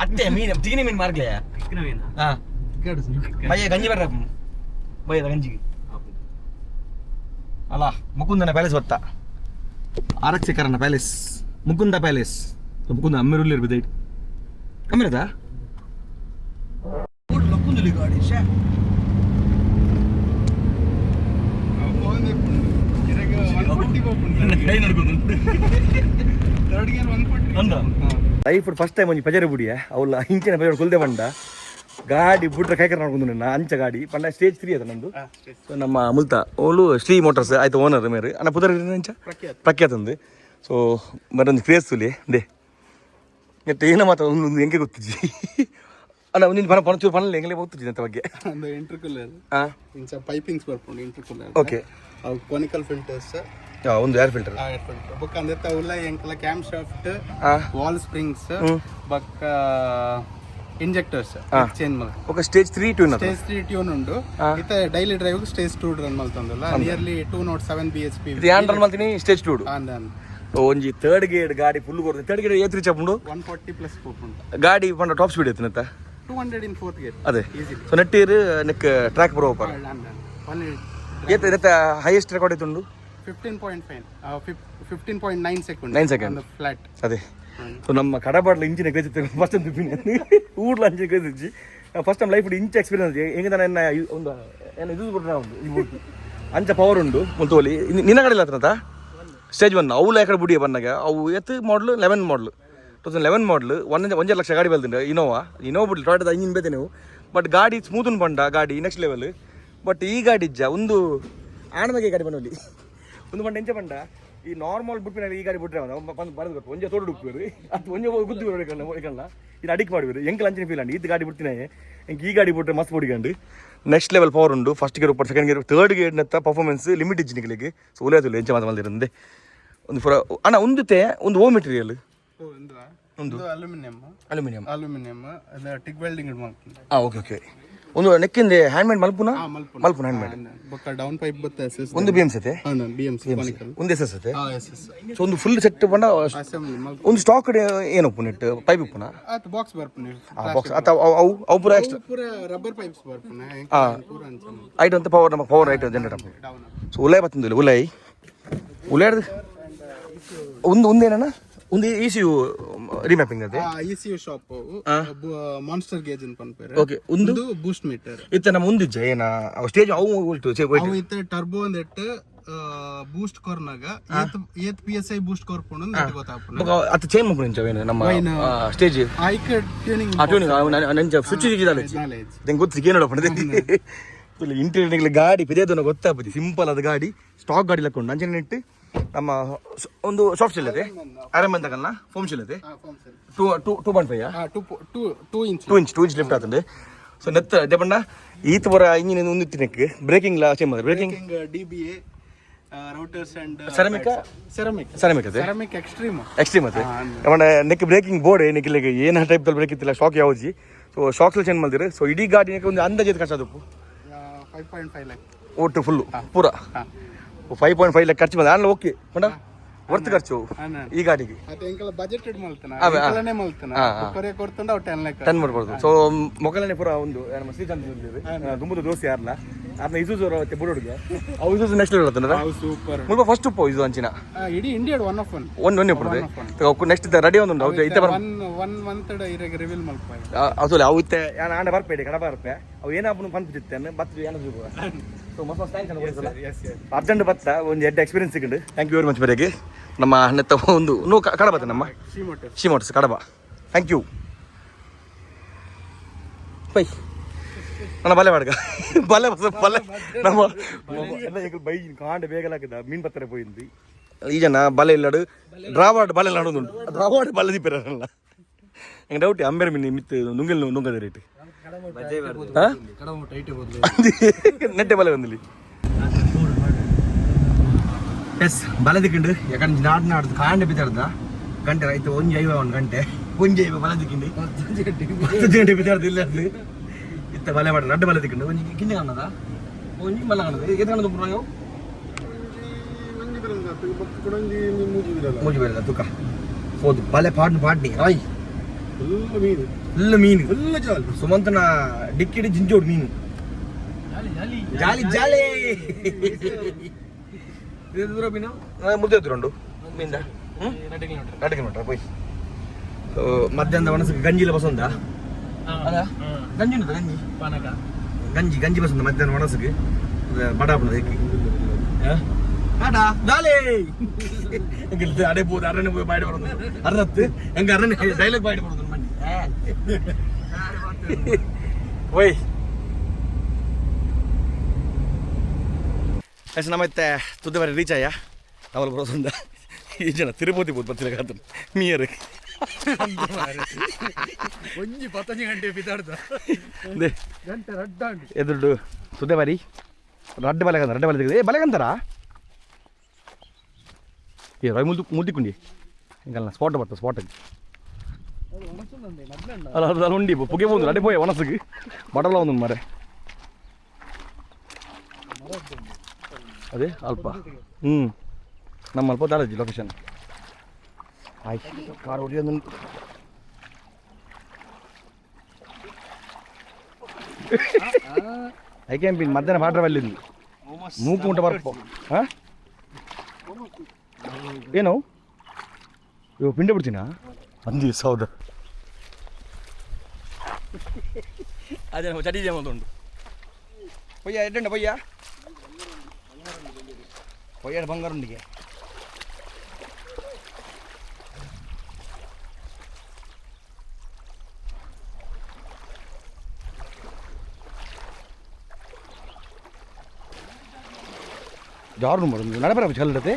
ಅತ್ತೆ ಮೀನು ತಿಗಿನ ಮೀನು ಮಾರ್ಗಲೆಯ ಹಾ ಭಯ ಗಂಜಿ ಬರ್ರ ಭಯದ ಗಂಜಿಗೆ ಅಲ್ಲ ಮುಕುಂದನ ಪ್ಯಾಲೇಸ್ ಬತ್ತ ಆರಕ್ಷಕರನ ಪ್ಯಾಲೇಸ್ ಮುಕುಂದ ಪ್ಯಾಲೇಸ್ ಮುಕುಂದ ಅಮ್ಮಿರುಲ್ಲಿ ಇರ್ಬೋದು ಕಮ್ಮಿರದ ಮುಕುಂದಲ್ಲಿ ಗಾಡಿ ಲೈಫ್ ಫಸ್ಟ್ ಟೈಮ್ ಒಂಜಿ ಪಜಾರಿ ಬುಡಿಯ ಅವಳ ಇಂಚಿನ ಪಜಾರಿ ಕುಲ್ದೆ ಬಂಡ ಗಾಡಿ ಬಿಟ್ರೆ ಕೈಕರ್ ನೋಡ್ಕೊಂಡು ನನ್ನ ಅಂಚ ಗಾಡಿ ಪಂಡ ಸ್ಟೇಜ್ 3 ಅದ ನಂದು ನಮ್ಮ ಮುಲ್ತಾ ಅವಳು ಶ್ರೀ ಮೋಟರ್ಸ್ ಆಯ್ತು ಓನರ್ ಮೇರೆ ಅನ್ನ ಪುದರ್ ಅಂಚ ಪ್ರಖ್ಯಾತ ಒಂದು ಸೊ ಮರೊಂದು ಕ್ರೇಜ್ ತುಲಿ ದೇ ಮತ್ತೆ ಏನ ಮಾತ್ರ ಒಂದು ಹೆಂಗೆ ಗೊತ್ತಿದ್ದಿ ಅಲ್ಲ ಒಂದಿನ ಪಣಚೂರು ಪಣಲ್ಲಿ ಹೆಂಗೆ ಗೊತ್ತಿದ್ದಿ ಅಂತ ಬಗ್ಗೆ ಒಂದು ಇಂಟರ್ಕೂಲರ್ ಇಂಚ ಪೈಪಿಂಗ್ಸ್ ಬರ್ಕೊಂಡು ಇಂಟರ್ಕೂಲರ್ ಓಕೆ ಅವು ಕೊನಿಕಲ್ ಫಿಲ್ಟರ್ಸ್ ಒಂದು ಏರ್ ಫಿಲ್ಟರ್ ಬೊಕ್ಕ ಅಂದ್ರೆ ಅವಲ್ಲ ಎಂಕಲ ಕ್ಯಾಮ್ ಶಾಫ್ಟ್ ವಾಲ್ ಸ್ಪ್ರಿಂಗ್ಸ್ ಬೊಕ್ಕ ಇಂಜೆಕ್ಟರ್ಸ್ ಚೇಂಜ್ ಮಲ್ ఒక స్టేజ్ 3 ట్యూన్ ಸ್ಟೇಜ್ 3 ಟ್ಯೂನ್ ಉಂಡು ಇತ ಡೈಲಿ ಡ್ರೈವ್ ಸ್ಟೇಜ್ 2 ರನ್ ಮಲ್ತಂದಲ್ಲ ನಿಯರ್ಲಿ 207 bhp ఇది యాన్ రన్ మల్తిని స్టేజ్ 2 ಅಂದನ್ ಒಂಜಿ ಥರ್ಡ್ ಗೇರ್ ಗಾಡಿ ಫುಲ್ ಕೊಡ್ದು ಥರ್ಡ್ ಗೇರ್ ಏತ್ರಿ ಚಪ್ಪುಂಡು 140 ಪ್ಲಸ್ ಪೋಪುಂಡು ಗಾಡಿ ಪಂಡ ಟಾಪ್ ಸ್ಪೀಡ್ ಎತ್ತನತ್ತ 200 in fourth gear ಅದೇ ಸೊ ನೆಟ್ಟಿರ್ ನೆಕ್ ಟ್ರ್ಯಾಕ್ ಬರೋ ಪರ ಏತ ಏತ ಹೈಯೆಸ್ಟ್ ರೆಕಾರ್ಡ್ ಇತ್ತುಂಡು 15.9 ಸೆಕೆಂಡ್ 9 ಸೆಕೆಂಡ್ ಫ್ಲಾಟ್ ಅದೇ ಸೊ ನಮ್ಮ ಕಡಬಾಡ್ಲ ಇಂಚಿನ ಕೈತಿ ಫಸ್ಟ್ ಅಂತ ಊರ್ಲ ಅಂಚಿನ ಕೈತಿಚ್ಚಿ ಫಸ್ಟ್ ಟೈಮ್ ಲೈಫ್ ಇಂಚ ಎಕ್ಸ್ಪೀರಿಯನ್ಸ್ ಹೆಂಗೆ ನನ್ನ ಒಂದು ಏನು ಇದು ಬಿಟ್ರೆ ಒಂದು ಈ ಊಟ ಅಂಚ ಪವರ್ ಉಂಡು ಮುಂತೋಲಿ ನಿನ್ನ ಕಡೆ ಇಲ್ಲ ಹತ್ರ ಸ್ಟೇಜ್ 1 ಅವು ಎಕಡೆ ಬುಡಿಯ ಬನ್ನಾಗ ಅವು ಎತ್ತು ಮಾಡಲು 11 ಮಾಡಲು 2011 ಮಾಡಲು 1 ಲಕ್ಷ ಗಾಡಿ ಬೆಲ್ದಿಂಡ ಇನೋವಾ ಬಿಡ್ಲಿ ಟೊಯೋಟದ ಇಂಜಿನ್ ಬೇತೆ ನೀವು ಬಟ್ ಗಾಡಿ ಸ್ಮೂತ್ ಪಂಡ ಗಾಡಿ ನೆಕ್ಸ್ಟ್ ಲೆವೆಲ್ ಬಟ್ ಈ ಗಾಡಿ ಇಜ್ಜ ಒಂದು ಆಣಮಗೆ ಗಾಡಿ ಬನ್ನೋಲಿ ಒಂದು ಪಂಡ ಎಂಚ ಪಂಡ ಈ ನಾರ್ಮಲ್ ಬಿಟ್ಬಿನ ಈ ಗಾಡಿ ಬಿಟ್ರೆ ಬರೋದು ಗೊತ್ತು ಒಂಜೆ ತೋಡು ಹುಡುಕ್ಬೇರು ಅದು ಒಂಜೆ ಗುದ್ದು ಹೊಡಿಕಲ್ಲ ಇದು ಅಡಿಕ್ ಮಾಡಿದ್ರು ಎಂಕಲ್ ಅಂಚಿನ ಫೀಲ್ ಅಂಡಿ ಇದು ಗಾಡಿ ಬಿಡ್ತೀನಿ ಎಂಗೆ ಈ ಗಾಡಿ ಬಿಟ್ರೆ ಮಸ್ತ್ ಹೊಡಿಕಂಡು ನೆಕ್ಸ್ಟ್ ಲೆವೆಲ್ ಪವರ್ ಉಂಡು first gear Whopper second gear third gear ನೆತ್ತ ಪರ್ಫಾರ್ಮೆನ್ಸ್ ಲಿಮಿಟ್ ಇಜ್ಜಿನಿಗಳಿಗೆ ಸೊ ಒಳ್ಳೆಯದು ಎಂಚ ಮಾತು ಮಲ್ದಿರಂದೆ ಒಂದು ಫುರ ಅಣ್ಣ ಒಂದು ಓ ಮೆಟೀರಿಯಲ್ ಒಂದು ಅಲ್ಯೂಮಿನಿಯಂ ಟಿಕ್ ವೆಲ್ಡಿಂಗ್ ಮಾಡ್ತೀನಿ ಓಕೆ ಒಂದು ನೆಕ್ಕಿಂದೆ ಹ್ಯಾಂಡ್ ಮೇಡ್ ಮಲ್ಪುನ ಹ್ಯಾಂಡ್ ಮೇಡ್ ಬೊಕ್ಕ ಡೌನ್ ಪೈಪ್ ಬತ್ತೆ ಒಂದು BMC ಸತೆ ಒಂದು SS ಸತೆ ಸೊ ಒಂದು ಫುಲ್ ಸೆಟ್ ಬಂಡ ಒಂದು ಸ್ಟಾಕ್ ಏನಪ್ಪು ನೆಟ್ ಪೈಪ್ ಉಪ್ಪುನ ಅತ್ ಬಾಕ್ಸ್ ಬರ್ಪುನೆ ಬಾಕ್ಸ್ ಅತ ಅವು ಪೂರ ಎಕ್ಸ್ಟ್ರಾ ಪೂರ ರಬ್ಬರ್ ಪೈಪ್ಸ್ ಬರ್ಪುನೆ ಪೂರ ಅಂಚನೆ ಐಟ್ ಅಂತ ಪವರ್ ಐಟ್ ಜನರೇಟ್ ಅಪ್ಪ ಸೊ ಉಲೈ ಬತ್ತಂದಿಲ್ಲ ಉಲೈ ಒಂದೇನಣ್ಣ ಒಂದು ECU ರಿಮ್ಯಾಪಿಂಗ್ ಅದೇ ECU ಶಾಪ್ ಮಾನ್ಸ್ಟರ್ ಗೇಜ್ ಅಂತ ಪನ್ಪೇರೆ ಓಕೆ ಒಂದು ಬೂಸ್ಟ್ ಮೀಟರ್ ಇತ್ತ ನಮ್ಮ ಒಂದಿಜ್ಜ ಏನ ಸ್ಟೇಜ್ ಅವು ಉಲ್ಟು ಅವು ಇತ್ತ ಟರ್ಬೋ ಅಂದೆಟ್ ಬೂಸ್ಟ್ ಕೊರ್ನಾಗ ಏತ್ PSI ಬೂಸ್ಟ್ ಕೊರ್ಪುಂಡು ಅಂತ ಗೊತ್ತಾಪುನ ಅತ್ತ ಚೇಂಜ್ ಮಾಡ್ಕೊಂಡು ನಮ್ಮ ಸ್ಟೇಜ್ ಐಕ ಟ್ಯೂನಿಂಗ್ ನಂಚ ಸ್ವಿಚ್ ಇದಾಲೆ ನಂಗೆ ಗೊತ್ತಿಗೆ ಏನೋ ಪಡೆದೆ ಇಂಟೀರಿಯರ್ ಗಾಡಿ ಪೆದೇದನ ಗೊತ್ತಾಗ್ಬೋದು ಸಿಂಪಲ್ ಆದ ಗಾಡಿ ಸ್ಟಾಕ್ ಗಾಡಿ ಲಕ್ಕೊಂಡು ನಂಚೆ ನೆಟ್ಟು ನಮ್ಮ ಒಂದು ಸಾಫ್ಟ್ ಶಿಲ್ ಇದೆ ಆರಾಮ್ ಅಂತಕಲ್ಲ ಫೋಮ್ ಶಿಲ್ ಇದೆ 2.5 2 ಇಂಚ್ ಲಿಫ್ಟ್ ಆಗ್ತದೆ ಸೊ ನೆತ್ತ ದೇಪಂಡ ಈತ ಬರ ಇಂಜಿನ್ ಒಂದು ತಿನ್ನಕ್ಕೆ ಬ್ರೇಕಿಂಗ್ ಲಾ ಚೇಂಜ್ ಮಾಡಿದ್ರೆ breaking DBA routers and ceramic extreme ಅದೇ ನೆಕ್ ಬ್ರೇಕಿಂಗ್ ಬೋರ್ಡ್ ಏನಕ್ಕೆ ಏನು ಟೈಪ್ ಬ್ರೇಕ್ ಇತ್ತಿಲ್ಲ ಶಾಕ್ ಯಾವ್ದು ಸೊ ಶಾಕ್ ಚೇಂಜ್ ಮಾಡಿದ್ರೆ ಸೊ ಇಡೀ ಗಾಡಿ ಒಂದು ಅಂದಾಜು ಖರ್ಚು ಅದಪ್ಪು 5.5 lakh ಒಟ್ಟು ಫುಲ್ಲು ಪೂರ 5.5 ಲಕ್ಷ ಖರ್ಚು ಬಂದ ಅಲ್ಲ ಓಕೆ ಮೇಡಮ್ ವರ್ತ್ ಖರ್ಚು ಈ ಗಾಡಿಗೆ ಬಜೆಟೆಡ್ ಕೊಡ್ತಾನೆ 10 ಮಾಡ್ಬೋದು ಸೊ ಮೊಕಲನೆ ಪೂರ ಒಂದು ನಮ್ಮ ಶ್ರೀಕಾಂತ್ ತುಂಬುದು ದೋಸೆ ಯಾರಲ್ಲ ಅದನ್ನ ಇಸೂಸು ಬುಡೋಡಿಗೆ ಅವು ಇಸೂಸು ನೆಕ್ಸ್ಟ್ ಹೇಳ್ತಾನೆ ಸೂಪರ್ ಮುಲ್ಪ ಫಸ್ಟ್ ಉಪ್ಪು ಇದು ಅಂಚಿನ ಇಡೀ ಇಂಡಿಯಾ ಒಂದು ಪಡ್ದೆ ನೆಕ್ಸ್ಟ್ ರೆಡಿ ಒಂದು ಇತ್ತೆ ಬರ 1 ಮಂತ್ ಇರಗೆ ರಿವೀಲ್ ಮಲ್ಪ ಅದು ಅವು ಇತ್ತೆ ಆಂಡ ಬರ್ಪೇಡಿ ಕಡ ಬರ್ಪೆ ಅವು ಏನಾಪನು ಪಂಪಿತ್ತೇನೆ ಬತ್ತು ಏನು ಸೊ ಮಸ್ತ್ ಥ್ಯಾಂಕ್ಸ್ ಅರ್ಜೆಂಟ್ ಬತ್ತ ಒಂದು ಎಡ್ ಎಕ್ಸ್ಪೀರಿಯನ್ಸ್ ಸಿಕ್ಕಿಂಡು ಥ್ಯಾಂಕ್ ಯು ವೆರಿ ಮಚ್ ಬರೆಗೆ ನಮ್ಮ ನೆತ್ತ ಒಂದು ಕಡಬ ಬತ್ತೆ ನಮ್ಮ ಶಿ motors Kadaba thank you Pai ನನ್ನ ಬಲೆ ಬಾಡ್ಗ ಬಲೆ ನಮ್ಮ ಬೈ ಕಾಂಡ ಬೇಗಲಾಕಿದ ಮೀನ್ ಪತ್ತರ ಪೋಯಿಂದು ಈ ಜನ ಬಲೆ ಇಲ್ಲಾಡು ಡ್ರಾವಾಡ್ ಬಲೆ ನಡೋದುಂಟು ಡ್ರಾವಾಡ್ ಬಲೆ ದಿಪ್ಪಿರಲ್ಲ ನಂಗೆ ಡೌಟ್ ಅಂಬೇರ್ ಮೀನು ಮಿತ್ತು ನುಂಗದ ರೇಟ್ ನೆಟ್ಟೆ ಬಲೆ ಬಂದಿಲ್ಲಿ ಎಸ್ ಬಲೆ ದಿಕ್ಕಿಂಡು ಯಾಕಂದ್ರೆ ನಾಡ್ದು ಕಾಂಡೆ ಬಿದ್ದಾಡ್ದ ಗಂಟೆ ಆಯ್ತು ಒಂದು ಗಂಟೆ ಬಲೆ ದಿಕ್ಕಿಂಡು 10 ಗಂಟೆ ಬಿದ್ದಾಡ್ದು ಇಲ್ಲ ಇತ್ತ ಬಲೆ ಮಾಡಿ ನಡ್ಡು ಬಲೆ ದಿಕ್ಕಿಂಡು ಒಂಜಿ ಕಿಂದೆ ಕಾಣದ ಒಂಜಿ ಬಲೆ ಕಾಣದ ಎದು ಕಾಣದ ಪುರ ನಾವು ಮೂಜಿ ಬೇಡ ತೂಕ ಹೌದು ಬಲೆ ಪಾಡ್ನಿ ರಾಯ್ ಫುಲ್ ಮೀನು ಸುಮಂತನ ಡಿಕ್ಕಿಡಿ ಜಿಂಜೋಡು ಮೀನು ಜಾಲಿ ದೂರ ಮೀನು ಮುದ್ದೆ ಎದುರುಂಡು ಮೀನಿಂದ 2 ಕಿಲೋಮೀಟರ್ ಪೋಯ್ ಮಧ್ಯಾಹ್ನದ ಮನಸ್ಸಿಗೆ ಗಂಜಿಲ ಬಸಂದ ಗಂಜಿ ಉಂಟು ಗಂಜಿ ಬಸಂದ ಮಧ್ಯಾಹ್ನ ಮನಸ್ಸಿಗೆ ಬಡಾಪಣ ಏಕಿ ಅಡೆ போது ಅರಣ್ಯ போய் ಬಾಯ್ಡ್ ಬರೋದು ಅರ್ರತ್ತು ಹೆಂಗ ಅರಣ್ಯ ಡೈಲಾಗ್ ಬಾಯ್ಡ್ ಬರೋದು ಮಂಡಿ ಓಯ್ ಅಷ್ಟು ನಮ್ಮತ್ತೆ ತುದ್ದ ಬಾರಿ ರೀಚ್ ಆಯ್ಯ ಅವಳು ಬರೋದಿಂದ ಈ ಜನ ತಿರುಪತಿ ಬೋದು ಬರ್ತಿಲ್ಲ ಕಾತು ಮೀಯರ್ ಒಂಜಿ 15 ಗಂಟೆ ಬಿದ್ದಾಡ್ದ ಗಂಟೆ ರಡ್ಡ ಎದುರು ತುದ್ದ ಬಾರಿ ರಡ್ಡ ಬಲೆ ತೆಗೆದು ಬಲೆಗಂತಾರ ರಾಯ್ ಮುಲ್ತಿಕೊಂಡಿ ಹಿಂಗಲ್ಲ ಸ್ಪಾಟ್ ಬರ್ತಾ ಸ್ಪಾಟಿಗೆ ಅಲ್ಲ ಅದು ಉಂಡಿ ಪುಗೆ ಬಂದು ಅಡೆ ಪೋಯ ವನಸಿಗೆ ಬಡಲ ಒಂದು ಮರೆ ಅದೇ ಅಲ್ಪ ನಮ್ಮ ಅಲ್ಪ ದಾಳಜಿ ಲೊಕೇಶನ್ ಆಯ್ತು ಕಾರ್ ಹೊಡಿಯೋದು ಐಕೆಂಪಿನ್ ಮಧ್ಯಾಹ್ನ ಪಾಡ್ರ ಬಲ್ಲಿಂದು ಮೂಕು ಮುಟ್ಟ ಬರ್ಪ ಹಾಂ ಏನು ಇವು ಪಿಂಡ ಬಿಡ್ತೀನಾ ಅಂದಿ ಸೌದ ಅದೇ ಚಟಿ ಉಂಟು ಪೊಯ್ಯ ಎಡ್ಡ ಪೊಯ್ಯ ಪೊಯ್ಯ ಬಂಗಾರುಂಡಿಗೆ ಜಾರು ಮಾಡೋದು ನಡಬರ ಚಲ್ಲಡತೆ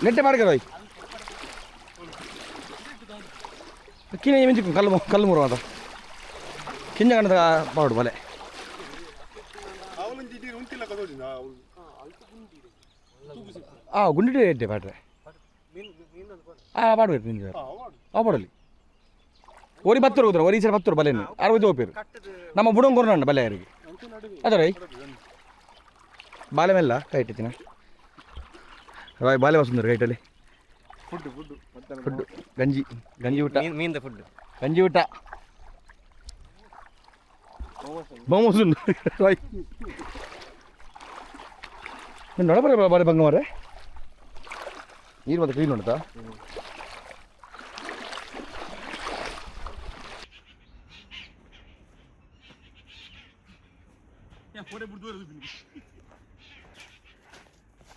ನೆಟ್ಟೆ ಮಾಡ್ಕರೋಯ್ ಕಿನ್ನ ಮಿಂಚು ಕಲ್ಲು ಮುರುವ ಅಂತ ಕಿಂಜ ಕಣ್ಣದ ಪಾಡು ಬಲೆ ಗುಂಡಿ ಇಟ್ಟೆ ಪಾಡ್ರೆ ಪಾಡ್ಬೇಕು ನಿಂಗೆ ಪಾಡಲಿ ಒರಿ 10 ಹೋದ್ರ ಒರಿ ಸರ್ 10 ಬಲೆನು 60 ಹೋಗ್ಬೇಕು ನಮ್ಮ ಬುಡಂಗೋರ್ನ ಬಲೆ ಯಾರಿಗೆ ಅದ ರೈ ಬಾಲೆ ಮೆಲ್ಲ ಕೈ ಇಟ್ಟಿನ ರಾಯ್ ಬಾಲೆ ವಸುಂದರ ಕೈಟಲ್ಲಿ ಫುಡ್ ಗಂಜಿ ಊಟ ಮೀನ್ದ ಫುಡ್ ಗಂಜಿ ಊಟ ಮೋಮೋಸ್ ರಾಯ್ ನೋಡಬರ ಬಾಳೆ ಬಂಗ ಮಾರೆ ನೀರು ಮತ್ತೆ ಕ್ಲೀನ್ ನೋಡ್ತಾ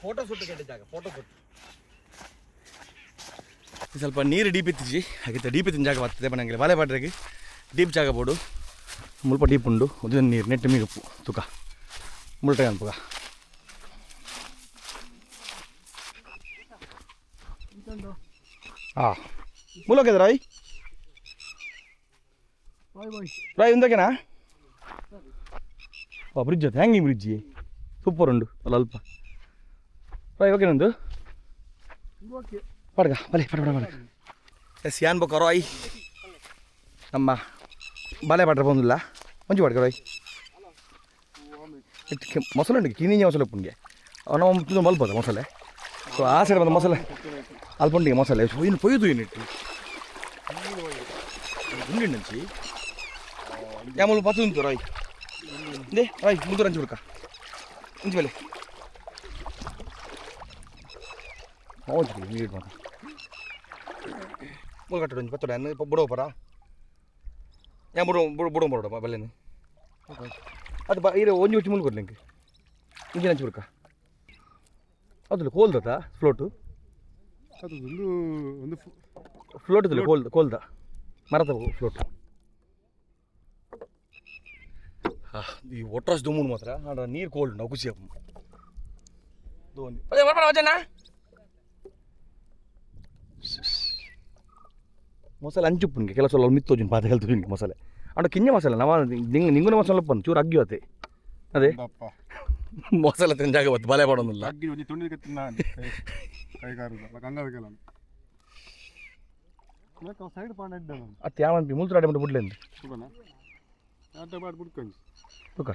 ಫೋಟೋ ಶೂಟ್ ಕೆಟ್ಟ ಜಾಗ ಫೋಟೋ ಶೂಟ್ ಸ್ವಲ್ಪ ನೀರು ಡೀಪ್ ಇತ್ತಿಜಿ ಹಾಗೆ ಡೀಪ್ ಇತ್ತಿನ ಜಾಗ ಬರ್ತದೆ ಬನ್ನಂಗಿಲ್ಲ ಬಾಲೆ ಪಾಡ್ರೆಗೆ ಡೀಪ್ ಜಾಗ ಬೋಡು ಮುಲ್ಪ ಡೀಪ್ ಉಂಡು ಉದಿನ ನೀರು ನೆಟ್ಟು ಮೀಗಪ್ಪು ತುಕ ಮುಲ್ಟ ಅನ್ಪುಗ ಮೂಲೋಕೆ ರಾಯ್ ರಾಯ್ ఉందకేనా ಬ್ರಿಡ್ಜ್ ಅದು ಹ್ಯಾಂಗಿಂಗ್ ಬ್ರಿಡ್ಜಿ ಸೂಪರ್ ಉಂಡು ಅಲ್ಲ ಅಲ್ಪ ರಾಯ್ ಓಕೆನೊಂದು ಪಡ್ಗ ಬಲೆ ಪಡ ಎಸ್ ಯಾನ್ ಬೇಕು ರಾಯ್ ನಮ್ಮ ಬಾಲೆ ಪಾಡ್ರೆ ಬಂದಿಲ್ಲ ಮಂಜು ಪಡ್ಗ ರಾಯ್ ಮೊಸಳೆ ಉಂಟು ಕಿನಿಂಜ ಮೊಸಳೆ ಉಪ್ಪುಂಗೆ ಅವನ ಮಲ್ಪದ ಮೊಸಳೆ ಸೊ ಆ ಸೈಡ್ ಬಂದ ಮೊಸಳೆ ಅಲ್ಪುಂಡಿಗೆ ಮೊಸಳೆ ಇನ್ನು ಪೊಯ್ದು ಏನಿಟ್ಟು ಗುಂಡಿಂಚಿ ಯಾಮೂಲು ಪತ್ತು ಉಂಟು ರಾಯ್ ಇಂದೇ ರಾಯ್ ಮುದ್ದು ರಂಚು ಹುಡುಕ ಇಂಚು ಬೆಲೆ ಹೌದು ನೀರು ಮಾತು ಮೂರು ಕಟ್ಟಡ ಒಂಚು ಪತ್ತಡ ಬುಡೋ ಪರ ಯಾ ಬುಡೋ ಬರೋಡ ಬಲ್ಲೇನು ಅದು ಇರೋ ಒಂಜಿ ಹುಚ್ಚಿ ಮುಳ್ಳು ಕೊಡ್ಲಿ ಇಂಜಿನ ಹಂಚು ಹುಡುಕ ಅದು ಕೋಲ್ದತಾ ಫ್ಲೋಟು ಒಂದು ಫ್ಲೋಟ್ ಇದಿಲ್ಲ ಕೋಲ್ದ ಮರದ ಫ್ಲೋಟ್ ಈ ಒಟ್ರಾಸ್ ದುಮ್ಮುನು ಮಾತ್ರ ಆಡ ನೀರು ಕೋಲ್ಡ್ ನಾವು ಖುಷಿ ಧೋನಿ ಅದೇ ವಚನ ಮೊಸಳೆ ಅಂಚುಪ್ಪನಿಗೆ ಕೆಲಸ ಸ್ವಲ್ಪ ಮಿತ್ತೋಜಿನ ಪಾತ ಹೇಳ್ತೀವಿ ನಿಂಗೆ ಮೊಸಳೆ ಅಣ್ಣ ಕಿಂಜ ಮೊಸಳೆ ನಾವು ನಿಂಗುನ ಮೊಸಳೆ ಬಂದು ಚೂರು ಅಗ್ಗಿ ಹೋತೆ ಅದೇ ಮೊಸಳೆ ತಿಂದ ಜಾಗ ಬತ್ತು ಬಲೆ ಮಾಡೋದಿಲ್ಲ ಅತ್ತೆ ಯಾವಂತ ಮುಲ್ತರಾಡಿ ಮಾಡಿ ಬಿಡ್ಲಿ ಅಂತ ತುಕ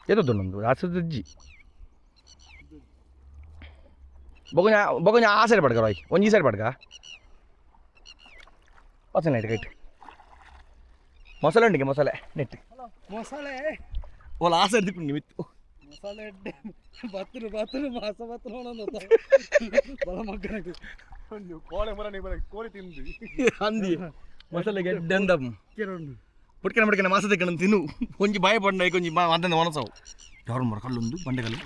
ಏದದ್ದು ನಮ್ಮದು ಆಸಜ್ಜಿ ಬೊಗನ ಆ ಸೈಡ್ ಪಡ್ಕ ರಾಯ್ ಒಂದು ಈ ಸೈಡ್ ಪಡ್ಕ ಮೊಸಳೆ ನೆಟ್ ಕೈಟ್ ಮೊಸಳೆ ಉಂಡಿಗೆ ಮೊಸಳೆ ನೆಟ್ ಮೊಸಳೆ ಓಲ್ಲ ಆ ಸೈಡ್ ದಿಕ್ಕು ಮಿತ್ತು ಮೊಸಳೆ ಬತ್ತರು ಮಾಸ ಬತ್ತರು ಬಲ ಮಗ್ಗನಾಗಿ ಕೋಳೆ ಮರ ಕೋಳಿ ತಿಂದು ಅಂದಿ ಮೊಸಳೆ ಗೆಡ್ಡೆಂದ ಪುಟ್ಕನ ಪುಟ್ಕನ ಮಾಸ ತೆಕ್ಕಣ ತಿನ್ನು ಒಂಜಿ ಬಾಯಿ ಪಂಡ ಕೊಂಚಿ ಅಂದಂದ ಒಣಸವು ಯಾರು ಮರ ಕಲ್ಲೊಂದು ಬಂಡೆಗಲ್ಲು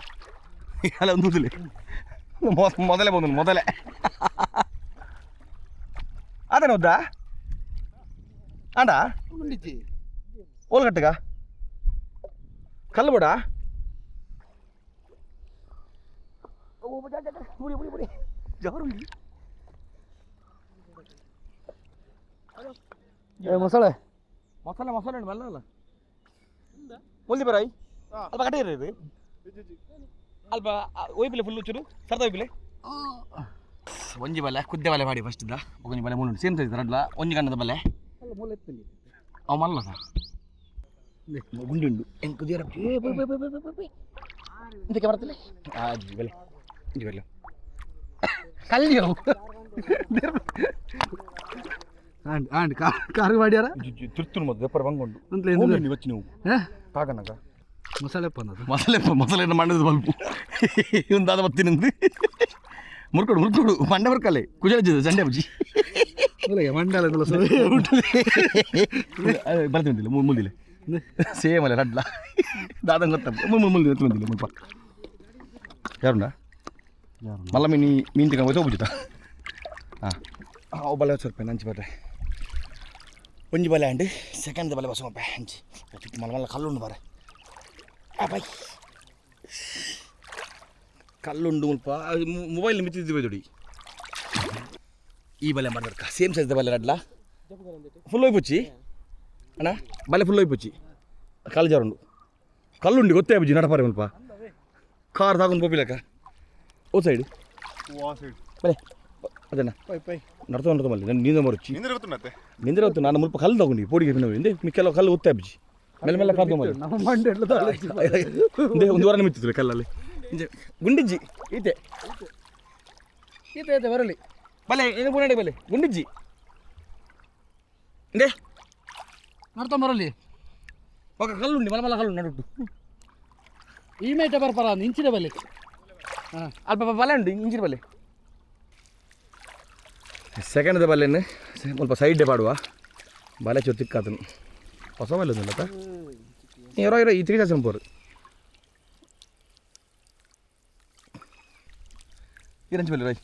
ಅಲ್ಲ ಒಂದು ಮೊದಲೇ ಬಂದು ಮೊದಲೇ ಅದೇನ ವದ್ದ ಆಂಡ ಓಲ್ಗಟ್ಟಗ ಕಲ್ಲು ಬಿಡ ಮೊಸಳೆ ಮೊಸಳೆ ಮೊಸಳೆ ಬಲ್ಲ ಅಲ್ಲ ಒಲ್ದಿ ಬರಾಯ್ ಅಲ್ಪ ಕಟ್ಟೆ ಇರೋದು ಅಲ್ಪ ಒಯ್ಪಿಲೆ ಫುಲ್ ಚೂರು ಸರ್ದ ಒಯ್ಪಿಲೆ ಒಂಜಿ ಬಲೆ ಕುದ್ದೆ ಬಲೆ ಮಾಡಿ ಫಸ್ಟ್ ಇದ್ದ ಒಂಜಿ ಬಲೆ ಮೂಲು ಸೇಮ್ ಸೈಜ್ ಅಡ್ಲ ಒಂಜಿ ಗಂಡದ ಬಲೆ ಅವ ಮಲ್ಲ ಗುಂಡಿ ಉಂಡು ಹೆಂಗೆ ಕುದಿಯರ ಇಂತಕ್ಕೆ ಬರ್ತಲ್ಲ ಅಜ್ಜಿ ಬಲೆ ಇಂಜಿ ಬಲೆ ಕಲ್ಲಿ ಕಾರು ಮಾಡ್ಯಾರ ತಿರ್ತುನು ಮತ್ತೆ ದೆಪ್ಪರ ಬಂಗೊಂಡು ಅಂತಲೇ వచ్చి నువ్వు కాకనక ಮಸಾಲೆ ಪನ್ನದು ಮಸಾಲೆ ಮಂಡದ ಬಲ್ಪು ಒಂದು ಅದ ಬತ್ತಿನಂದು ಮುರ್ಕೊಡು ಮಂಡೆ ಬರ್ಕಲೆ ಕುಜಲಿದ್ದು ಸಂಡೆ ಬಜ್ಜಿ ಮಂಡಲ ಬರ್ತಿಲ್ಲ ಮುಂದಿಲ್ಲ ಸೇಮ್ ಅಲ್ಲ ರಡ್ಲ ದಾದಂಗೆ ಗೊತ್ತ ಮುಂದಿಲ್ಲ ಮುಲ್ಪ ಯಾರುಂಡ ಮಲ್ಲ ಮೀನು ತಗೊಂಡು ಹೋಗ್ಬಿಡ್ತ ಹಾಂ ಅವು ಬಲೆ ಸ್ವಲ್ಪ ನಂಚಿ ಬರ್ರೆ ಒಂಜಿ ಬಲೆ ಅಂಡು ಸೆಕೆಂಡ್ ಬಲೆ ಬಸಪ್ಪ ಹಂಚಿ ಮಲ್ಲ ಮಲ್ಲ ಕಲ್ಲುಂಡು ಬಾರೆ ಬಾಯ್ ಕಲ್ಲುಂಡು ಮುಲ್ಪ ಮೊಬೈಲ್ ಮಿತ್ತಿದ್ದು ದೊಡಿ ಈ ಬಲೆ ಮಾಡ್ಬೇಕ ಸೇಮ್ ಸೈಜ್ ಬಲೆ ರಡ್ಲ ಫುಲ್ ಹೋಯ್ಪುಚ್ಚಿ ಅಣ್ಣ ಬಲೆ ಫುಲ್ ಹೋಯ್ಪುಚ್ಚಿ ಕಾಲು ಜಾರುಂಡು ಕಲ್ಲುಂಡು ಗೊತ್ತೇ ಬುಜ್ಜಿ ನಡಪಾರೆ ಮುಲ್ಪ ಕಾರ್ ತಾಗೊಂಡು ಬೋಪಿಲಕ್ಕ ಓ ಸೈಡ್ ಬಲೆ ಅದನ್ನ ನಡ್ತೊಂಡು ಮಲ್ಲಿ ನಾನು ನೀಂದ ಮರುಚಿ ನಿಂದ್ರೆ ಹೊತ್ತು ನಾನು ಮುಲ್ಪ ಕಲ್ಲು ತಗೊಂಡು ಪೋಡಿಗೆ ಕೆಲವು ಕಲ್ಲು ಒತ್ತೆ ಬುಜ್ಜಿ ಮೇಲೆ ಮೇಲೆ ಕಾರ್ದು ಮಲ್ಲಿ ಒಂದು ವಾರ ಮಿತ್ತಿದ್ರು ಕಲ್ಲಲ್ಲಿ ಗುಂಡಿಜ್ಜಿ ಈತೆ ಈತೆ ಬರಲಿ ಬಲೆ ಏನು ಪುನಡಿ ಬಲೆ ಗುಂಡಿಜ್ಜಿ ಇಂದೇ ನೋಡ್ತಾ ಬರಲಿ ఒక కళ్ళు ఉండి మళ్ళీ కళ్ళు నడుట్టు ಈ ಮೇಟ ಬರ್ಪರ ಇಂಚಿನ ಬಲೆ ಅಲ್ಪ ಬಲೆ ಉಂಟು ಇಂಚಿನ ಬಲೆ ಸೆಕೆಂಡ್ ಬಲೆಯನ್ನು ಸ್ವಲ್ಪ ಸೈಡ್ ಪಾಡುವ ಬಲೆ ಚೊತ್ತಿಕ್ಕಾತನು ಹೊಸ ಬಲೆ ಒಂದಿಲ್ಲತ್ತ ಇರೋ ಈ 3004 ಇರಂಚು ಬಲೆ ರೈ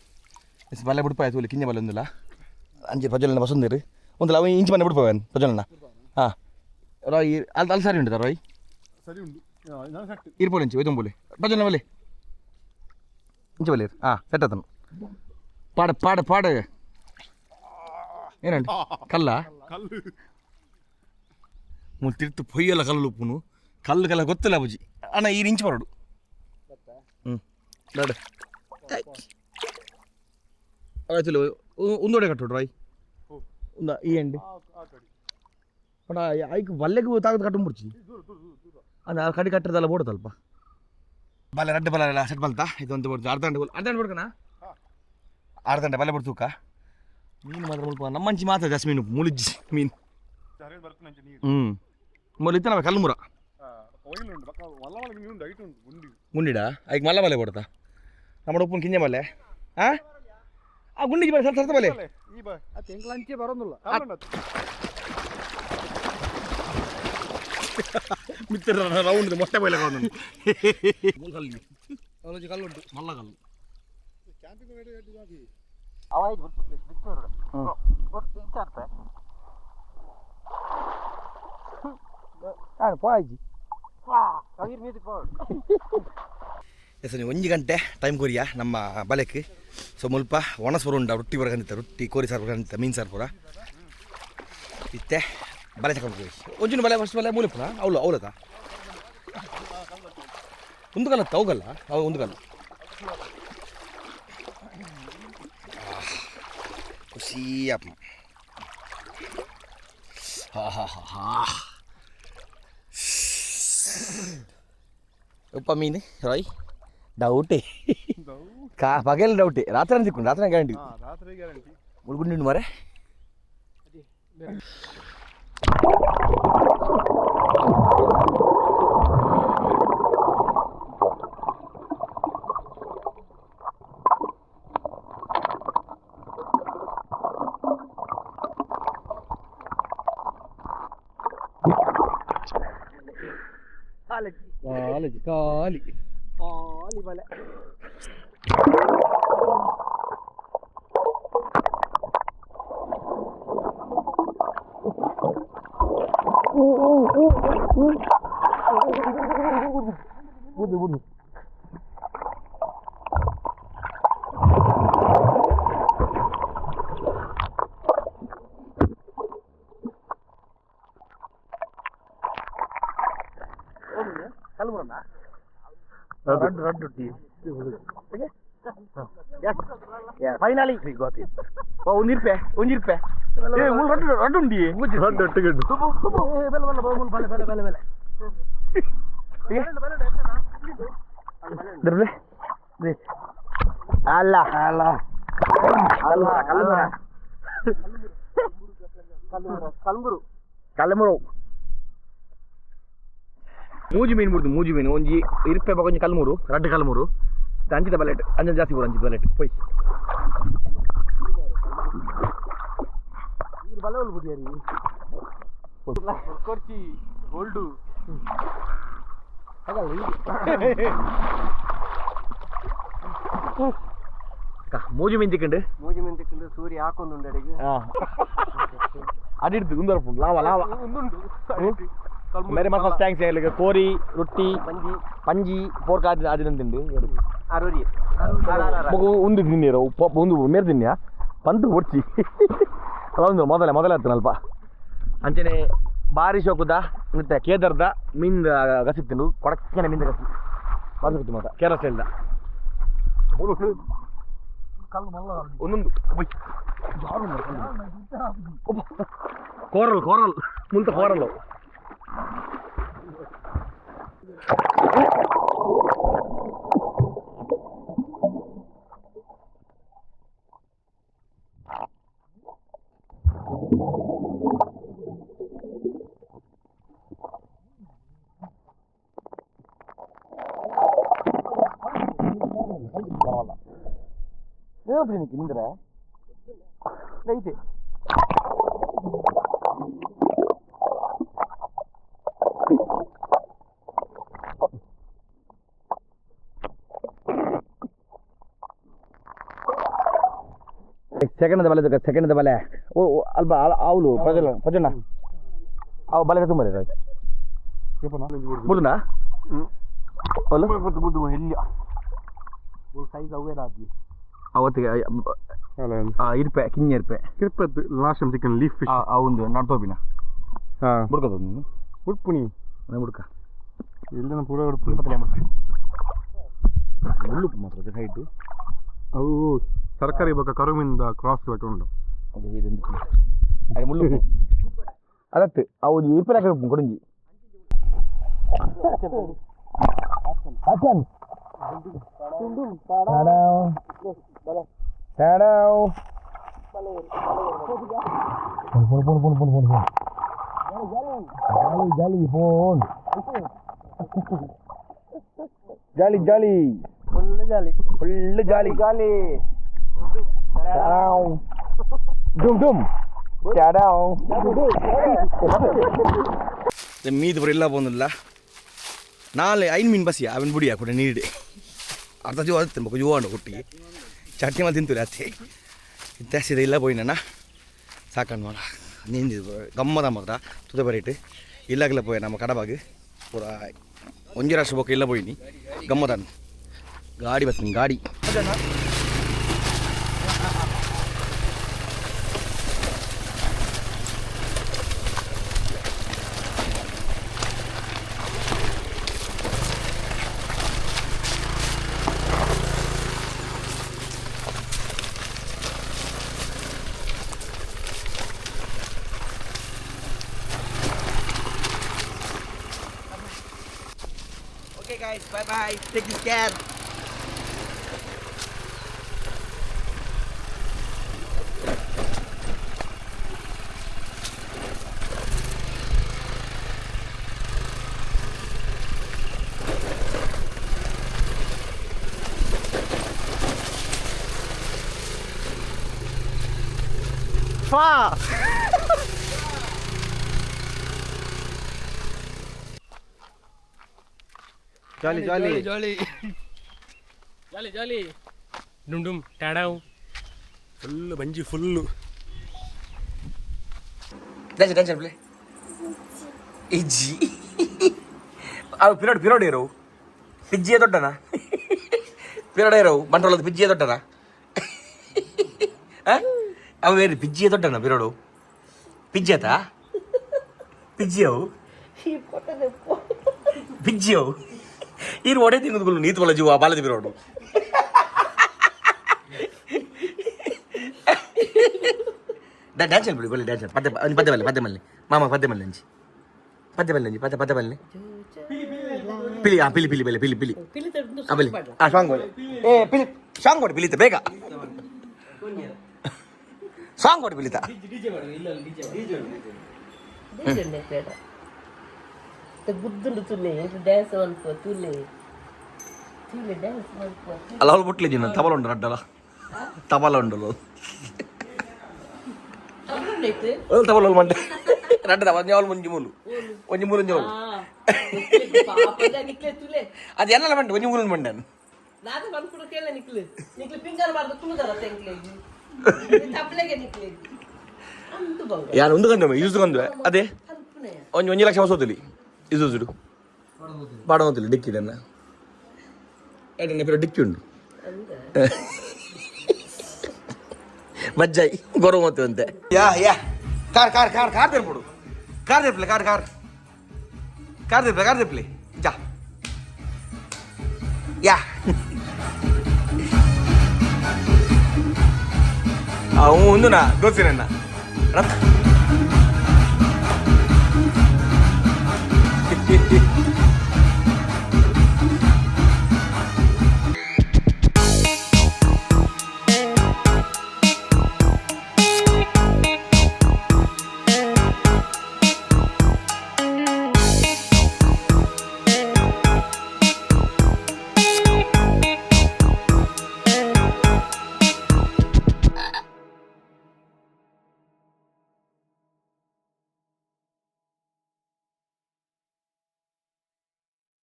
ಬಲೆ ಬಿಡ್ಪಾಯ್ತು ಅಲ್ಲಿ ಕಿಂಜ ಬಲೆ ಒಂದಿಲ್ಲ ಅಂಚೆ ಪ್ರಜ್ವಲನ ಬಸಂದಿರು ಒಂದಿಲ್ಲ ಅವ ಇಂಚು ಮನೆ ಬಿಡ್ಪಾವನ್ ಪ್ರಜ್ವಲನ ಹಾಂ ರಾಯ್ ಅಲ್ಲಿ ಸರಿ ಉಂಟು ರಾಯ್ ಸರಿ ಉಂಟು ಇರ್ಬೋದು ಇಂಚು ಒಯ್ದು ಬೋಲೆ ಪ್ರಜ್ವಲನ ಬಲೆ ಇಂಚು ಬಲೆ ಹಾಂ ಸೆಟ್ ಆತನು ಪಾಡು ಏನಂಟ ಕಲ್ಲ ತಿರ್ತು ಪೊಯ್ಯಲ್ಲ ಕಲ್ಲು ಉಪ್ಪುನು ಕಲ್ಲ ಗೊತ್ತಿಲ್ಲ ಬುಜಿ ಅಣ್ಣ ಈ ಇಂಚು ಬರೋಡು ಬೇಡ ಆಯ್ತು ಒಂದೋಡೆ ಕಟ್ಟೋಡು ರಾಯ್ ಈ ಎಂಡಿ ಬಟ್ ಐಕ್ ಬಲ್ಲೆಗೂ ತಾಗದು ಕಟ್ಟು ಮುಡ್ಚಿ ಅದು ಕಡಿ ಕಟ್ಟದಲ್ಲ ಬೋಡುತ್ತಲ್ಪ ಬಲ್ಲೆ ರಡ್ಡೆ ಬಲ್ಲ ಸೆಟ್ ಬಲ್ತಾ ಇದೊಂದು ಬೋಡ್ತು ಅರ್ಧ ಗಂಟೆ ಬಿಡ್ಕಣ ಅರ್ಧ ಗಂಟೆ ಬಲ್ಲೆ ಬಿಡ್ತೂಕ ಮೀನು ಮಾತ್ರ ಸ್ವಲ್ಪ ನಮ್ಮಂಚಿ ಮಾತ್ರ ಜಾಸ್ತಿ ಮೀನು ಮುಳಿಜ್ಜಿ ಮೀನು ಮೊದಲು ಇತ್ತ ನಾವು ಕಲ್ಲುಮುರ ಗುಂಡಿಡ ಐಕ್ ಮಲ್ಲ ಬಲೆ ಬಿಡ್ತಾ ನಮ್ಮ ಉಪ್ಪು ಕಿಂಜ ಬಲ್ಲೆ ಹಾಂ ಆ ಗುಂಡಿಜಿ ಬಲೆ ಸರ್ತ ಬಲೆ ಅಂಚೆ ಬರೋದಿಲ್ಲ ಮಿತ್ರ ರೌಂಡ್ ಮೊಟ್ಟೆ ಬೈಲ ಕಲ್ಲು ಕಲ್ಲುಂಟು ಮಲ್ಲ ಕಲ್ಲು ಒಂಜಿ ಗಂಟೆ ಟೈಮ್ ಕೊರಿಯ ನಮ್ಮ ಬಲೆಕ್ ಸೊ ಮುಲ್ಪ ಒಣಸ್ಪುರ ಉಂಡ ರೊಟ್ಟಿ ಬರಕಂತ ರೊಟ್ಟಿ ಕೋರಿ ಸಾರು ಬರಕಂತ ಮೀನು ಸಾರು ಪೂರ ಇತ್ತೆ ಬಲೆ ತಗೊಂಡು ಹೋಗಿ ಒಂಜಿನ ಬಲೆ ಫಸ್ಟ್ ಬಲೆ ಮೂಲಪುರ ಅವಲತ ಒಂದು ಕಲ್ಲತ್ತ ಅವಗಲ್ಲ ಅವು ಒಂದು ಕಲ್ಲು ಖುಷಿಯಪ್ಪ ಉಪ್ಪ ಮೀನು ರಾಯ್ ಡೌಟೇ ಪಗಲ್ ಡೌಟೇ ರಾತ್ರಿ ಸಿಕ್ಕೊಂಡು ರಾತ್ರಿ ಗ್ಯಾರಂಟಿ ಮುಳ್ಗುಂಡು ಮಾರೆ ಖಾಲಿ ಬಲೆ ಬುದ್ದು ರಡ್ಡು ಟೀ ಫೈನಲಿ ಒಂದಿರ್ಪೆ ರಡ್ಡು ಉಂಡಿ ಅಲ್ಲ ಅಲ್ಲ ಕಲ್ಮುರು ಮೂಜಿ ಮೀನು ಒಂಜಿ ಇರುಪೆ ಒಂಜಿ ಕಲ್ಮೂರು ರಡ್ಡು ಕಲ್ಮೂರು ಅಂಚಿದ ಬಲೆಟ್ ಅಂಜನ ಜಾಸ್ತಿ ಬೂರು ಅಂಚಿದ ಬಲೆಟ್ ಪೊಯ್ ಬಲೆ ಬುದಿಯಾರಿ ಕೊರ್ಚಿ ಗೋಲ್ಡು ಮೂಜಿ ಮೀನ್ ತಿಕ್ಕಂಡು ಸೂರ್ಯ ಹಾಕೊಂದುಂಡು ಅಡಿಗೆ ಅಡಿಡ್ದು ಉಂದರಪು ಲಾವ ಮೇರೆ ಮಸಾಲ ಟ್ಯಾಂಕ್ಸ್ ಹೇಳಲಿಕ್ಕೆ ಕೋರಿ ರೊಟ್ಟಿ ಪಂಜಿ ಪೋರ್ಕ ಅದಿನಂತಿಂಡು ಒಂದು ತಿನ್ನೀರು ಒಂದು ಮೇರೆ ತಿನ್ಯ ಪಂತು ಒಡ್ಚಿ ಅದೊಂದು ಮೊದಲೇ ಅಲ್ಪ ಅಂಚನೆ ಭಾರಿ ಶೋಕುದ ಮತ್ತೆ ಕೇದರ್ದ ಮೀನ್ದ ಗಸಿ ತಿಂಡು ಕೊಡಕ್ಕೆನೆ ಮೀನ್ದ ಗಸಿ ಬಂದು ಮಾತ ಕೇರಳ ಸ್ಟೈಲ್ದ ಒಂದೊಂದು ಕೋರಲ್ ಮುಂತ ಕೋರಲ್ ನಿಂದ್ರೆ ಐತೆ ಸೆಕೆಂಡ್ ಬಲೆ ಓ ಅಲ್ಪ ಅವಳು ಪ್ರಜಣ್ಣ ಅವ ಬಲೆ ತುಂಬ ಬುಡುನಾ ಸೈಜ್ ಅವೇನಾದಿ ಅವತ್ತಿಗೆ ಇರ್ಪೆ ಕಿಂಜ ಇರ್ಪೆ ಕಿರ್ಪದ್ದು last time chicken leaf fish ಒಂದು ನಾಡ್ತೋಬಿನ ಬುಡ್ಕದ ಉಡ್ಪುಣಿ ಬುಡ್ಕ ಎಲ್ಲ ಪೂರ ಉಡ್ಪುಣಿ ಮುಳ್ಳುಪ್ಪು ಮಾತ್ರ ಹೈಟು ಅವು ಸರ್ಕಾರಿ ಬಗ್ಗೆ ಕರುವಿಂದ ಕ್ರಾಸ್ ಉಂಟು ಅದೇ ಮುಳ್ಳುಪ್ಪು ಅದತ್ತು ಅವು ಇರ್ಪೆ ಹಾಕಿ ಕೊಡುಂಜಿ ಜಾಲಿ ಮೀದು ಬರೆಲ್ಲ ಬಂದಿಲ್ಲ ನಾಳೆ ಐನ್ ಮೀನು ಬಸಿ ಅವನ್ ಬುಡಿ ಹಾಕೊಡೆ ನೀಡಿ ಅರ್ಧ ಜೀವ ಅದು ತಿನ್ಬೇಕು ಜೂವಾಂಡು ಹುಟ್ಟಿಗೆ ಚಟ್ನಿ ಮಾಡಿ ತಿಂತೀರಿ ಅತ್ತೆ ಇತ್ತಾಸಿದೆ ಇಲ್ಲ ಪೋಯಿನ ಸಾಕಂಡು ಮಾಡ ನೀಂದಿದ್ದು ಗಮ್ಮದ ಮಾತ್ರ ತುದೆ ಬರೀಟ್ ಇಲ್ಲಾಗಲ್ಲ ಪೋಯ ನಮ್ಮ ಕಡಬಾಗ ಪೂರ ಒಂಜಿ ರಾಷ್ಟ್ರ ಬೋಕ ಇಲ್ಲ ಪೋಯಿನಿ ಗಮ್ಮದನ್ನು ಗಾಡಿ ಬರ್ತೀನಿ ಗಾಡಿ Okay guys, bye bye. Take good care. ಜಾಲಿ ಡುಮ್ ಟಾಡಾವ್ ಫುಲ್ಲು ಬಂಜಿ ಫುಲ್ಲು ಟೆನ್ಷನ್ ಪ್ಲೇ ಇಜ್ಜಿ ಅವು ಪಿರೋಡ್ ಇರೋವು ಪಿಜ್ಜಿಯೇ ದೊಡ್ಡನಾ ಪಿರೋಡ ಇರೋವು ಬಂಟ್ರೋಳದ ಪಿಜ್ಜಿಯೇ ದೊಡ್ಡನಾ ಅವು ಬೇರೆ ಪಿಜ್ಜಿಯೇ ದೊಡ್ಡನಾ ಪಿರೋಡು ಪಿಜ್ಜಿ ಪಿಜ್ಜಿಯವು ಪಿಜ್ಜಿಯವು ಇರು ಒಡೆ ತಿನ್ನೋದು ನೀತ್ಕೊಳ್ಳೋ ಜೀವ ಬಾಲದಿ ಬಿರೋಡು ಡ್ಯಾನ್ಸ್ ಬಿಡಿ ಗೊಳ್ಳಿ ಡ್ಯಾನ್ಸ್ ಪದ್ಯ ಮಲ್ಲಿ ಮಾಮ ಪದ್ಯ ಮಲ್ಲಿ ಅಂಜಿ ಪದ್ಯ ಬಲ್ಲಿ ಪಿಲಿ ಸಾಂಗ್ ಪಿಲಿ ಸಾಂಗ್ ಕೊಡಿ ಪಿಲಿತ ಬೇಗ ಸಾಂಗ್ ಕೊಡಿ ಪಿಲಿತ ಗುದ್ದುಂಡು ತುಲೆ ಡ್ಯಾನ್ಸ್ ಮನ್ಪು ತುಲೆ ತುಲೆ ಡ್ಯಾನ್ಸ್ ಮನ್ಪು ಅಲ್ಲ ಅವ್ಳು ಬಿಟ್ಲಿದ್ದೀನಿ ತಬಲ ಉಂಡು ಅಡ್ಡಲ್ಲ ತಬಲ ಉಂಡು ತಬಲ ಮಂಡೆ ರಡ್ಡದ ಒಂಜಾವಲು ಮುಂಜಿ ಮೂಲು ಒಂಜಿ ಮೂಲು ಒಂಜಾವಲು ತುಲೆ ಅದು ಎಲ್ಲ ಮಂಡೆ ಒಂಜಿ ಮೂಲು ಮಂಡೆ ನಾನು ಮನ್ಪುಡು ಕೇಳ ನಿಕ್ಲು ನಿಕ್ಲು ಪಿಂಗರ್ ಮಾಡ್ದು ತುಳುದರ ತೆಂಕ್ಲೇಗಿ ತಪ್ಪಲೆಗೆ ನಿಕ್ಲೇಗಿ ಅಂತು ಬಂಗ ಯಾರು ಒಂದು ಗಂಟೆ ಯೂಸ್ ಗೊಂದು ಅದೇ ಒಂಜಿ ಲಕ್ಷ ಹೊಸೋದಿಲ್ಲ ಇದು ಸುಡು ಬಾಡ ಹೋದಿಲ್ಲ ಡಿಕ್ಕಿಡನ್ನ ಎಡನ್ನ ಪೇರು ಡಿಕ್ಕಿ ಉಂಡು ಮಜ್ಜಾಯಿ ಗೊರ ಮತ್ತೆ ಅಂತೆ ಯಾ ಕಾರ್ ಕಾರ್ ಕಾರ್ ಕಾರ್ ತೆರ್ಬಿಡು ಕಾರ್ ತೆರ್ಪ್ಲೆ ಕಾರ್ ಕಾರ್ ಕಾರ್ ತೆರ್ಪ್ಲೆ ಕಾರ್ ತೆರ್ಪ್ಲೆ ಜಾ ಯಾ ಒಂದು ನಾ ದೋಸ್ತಿನ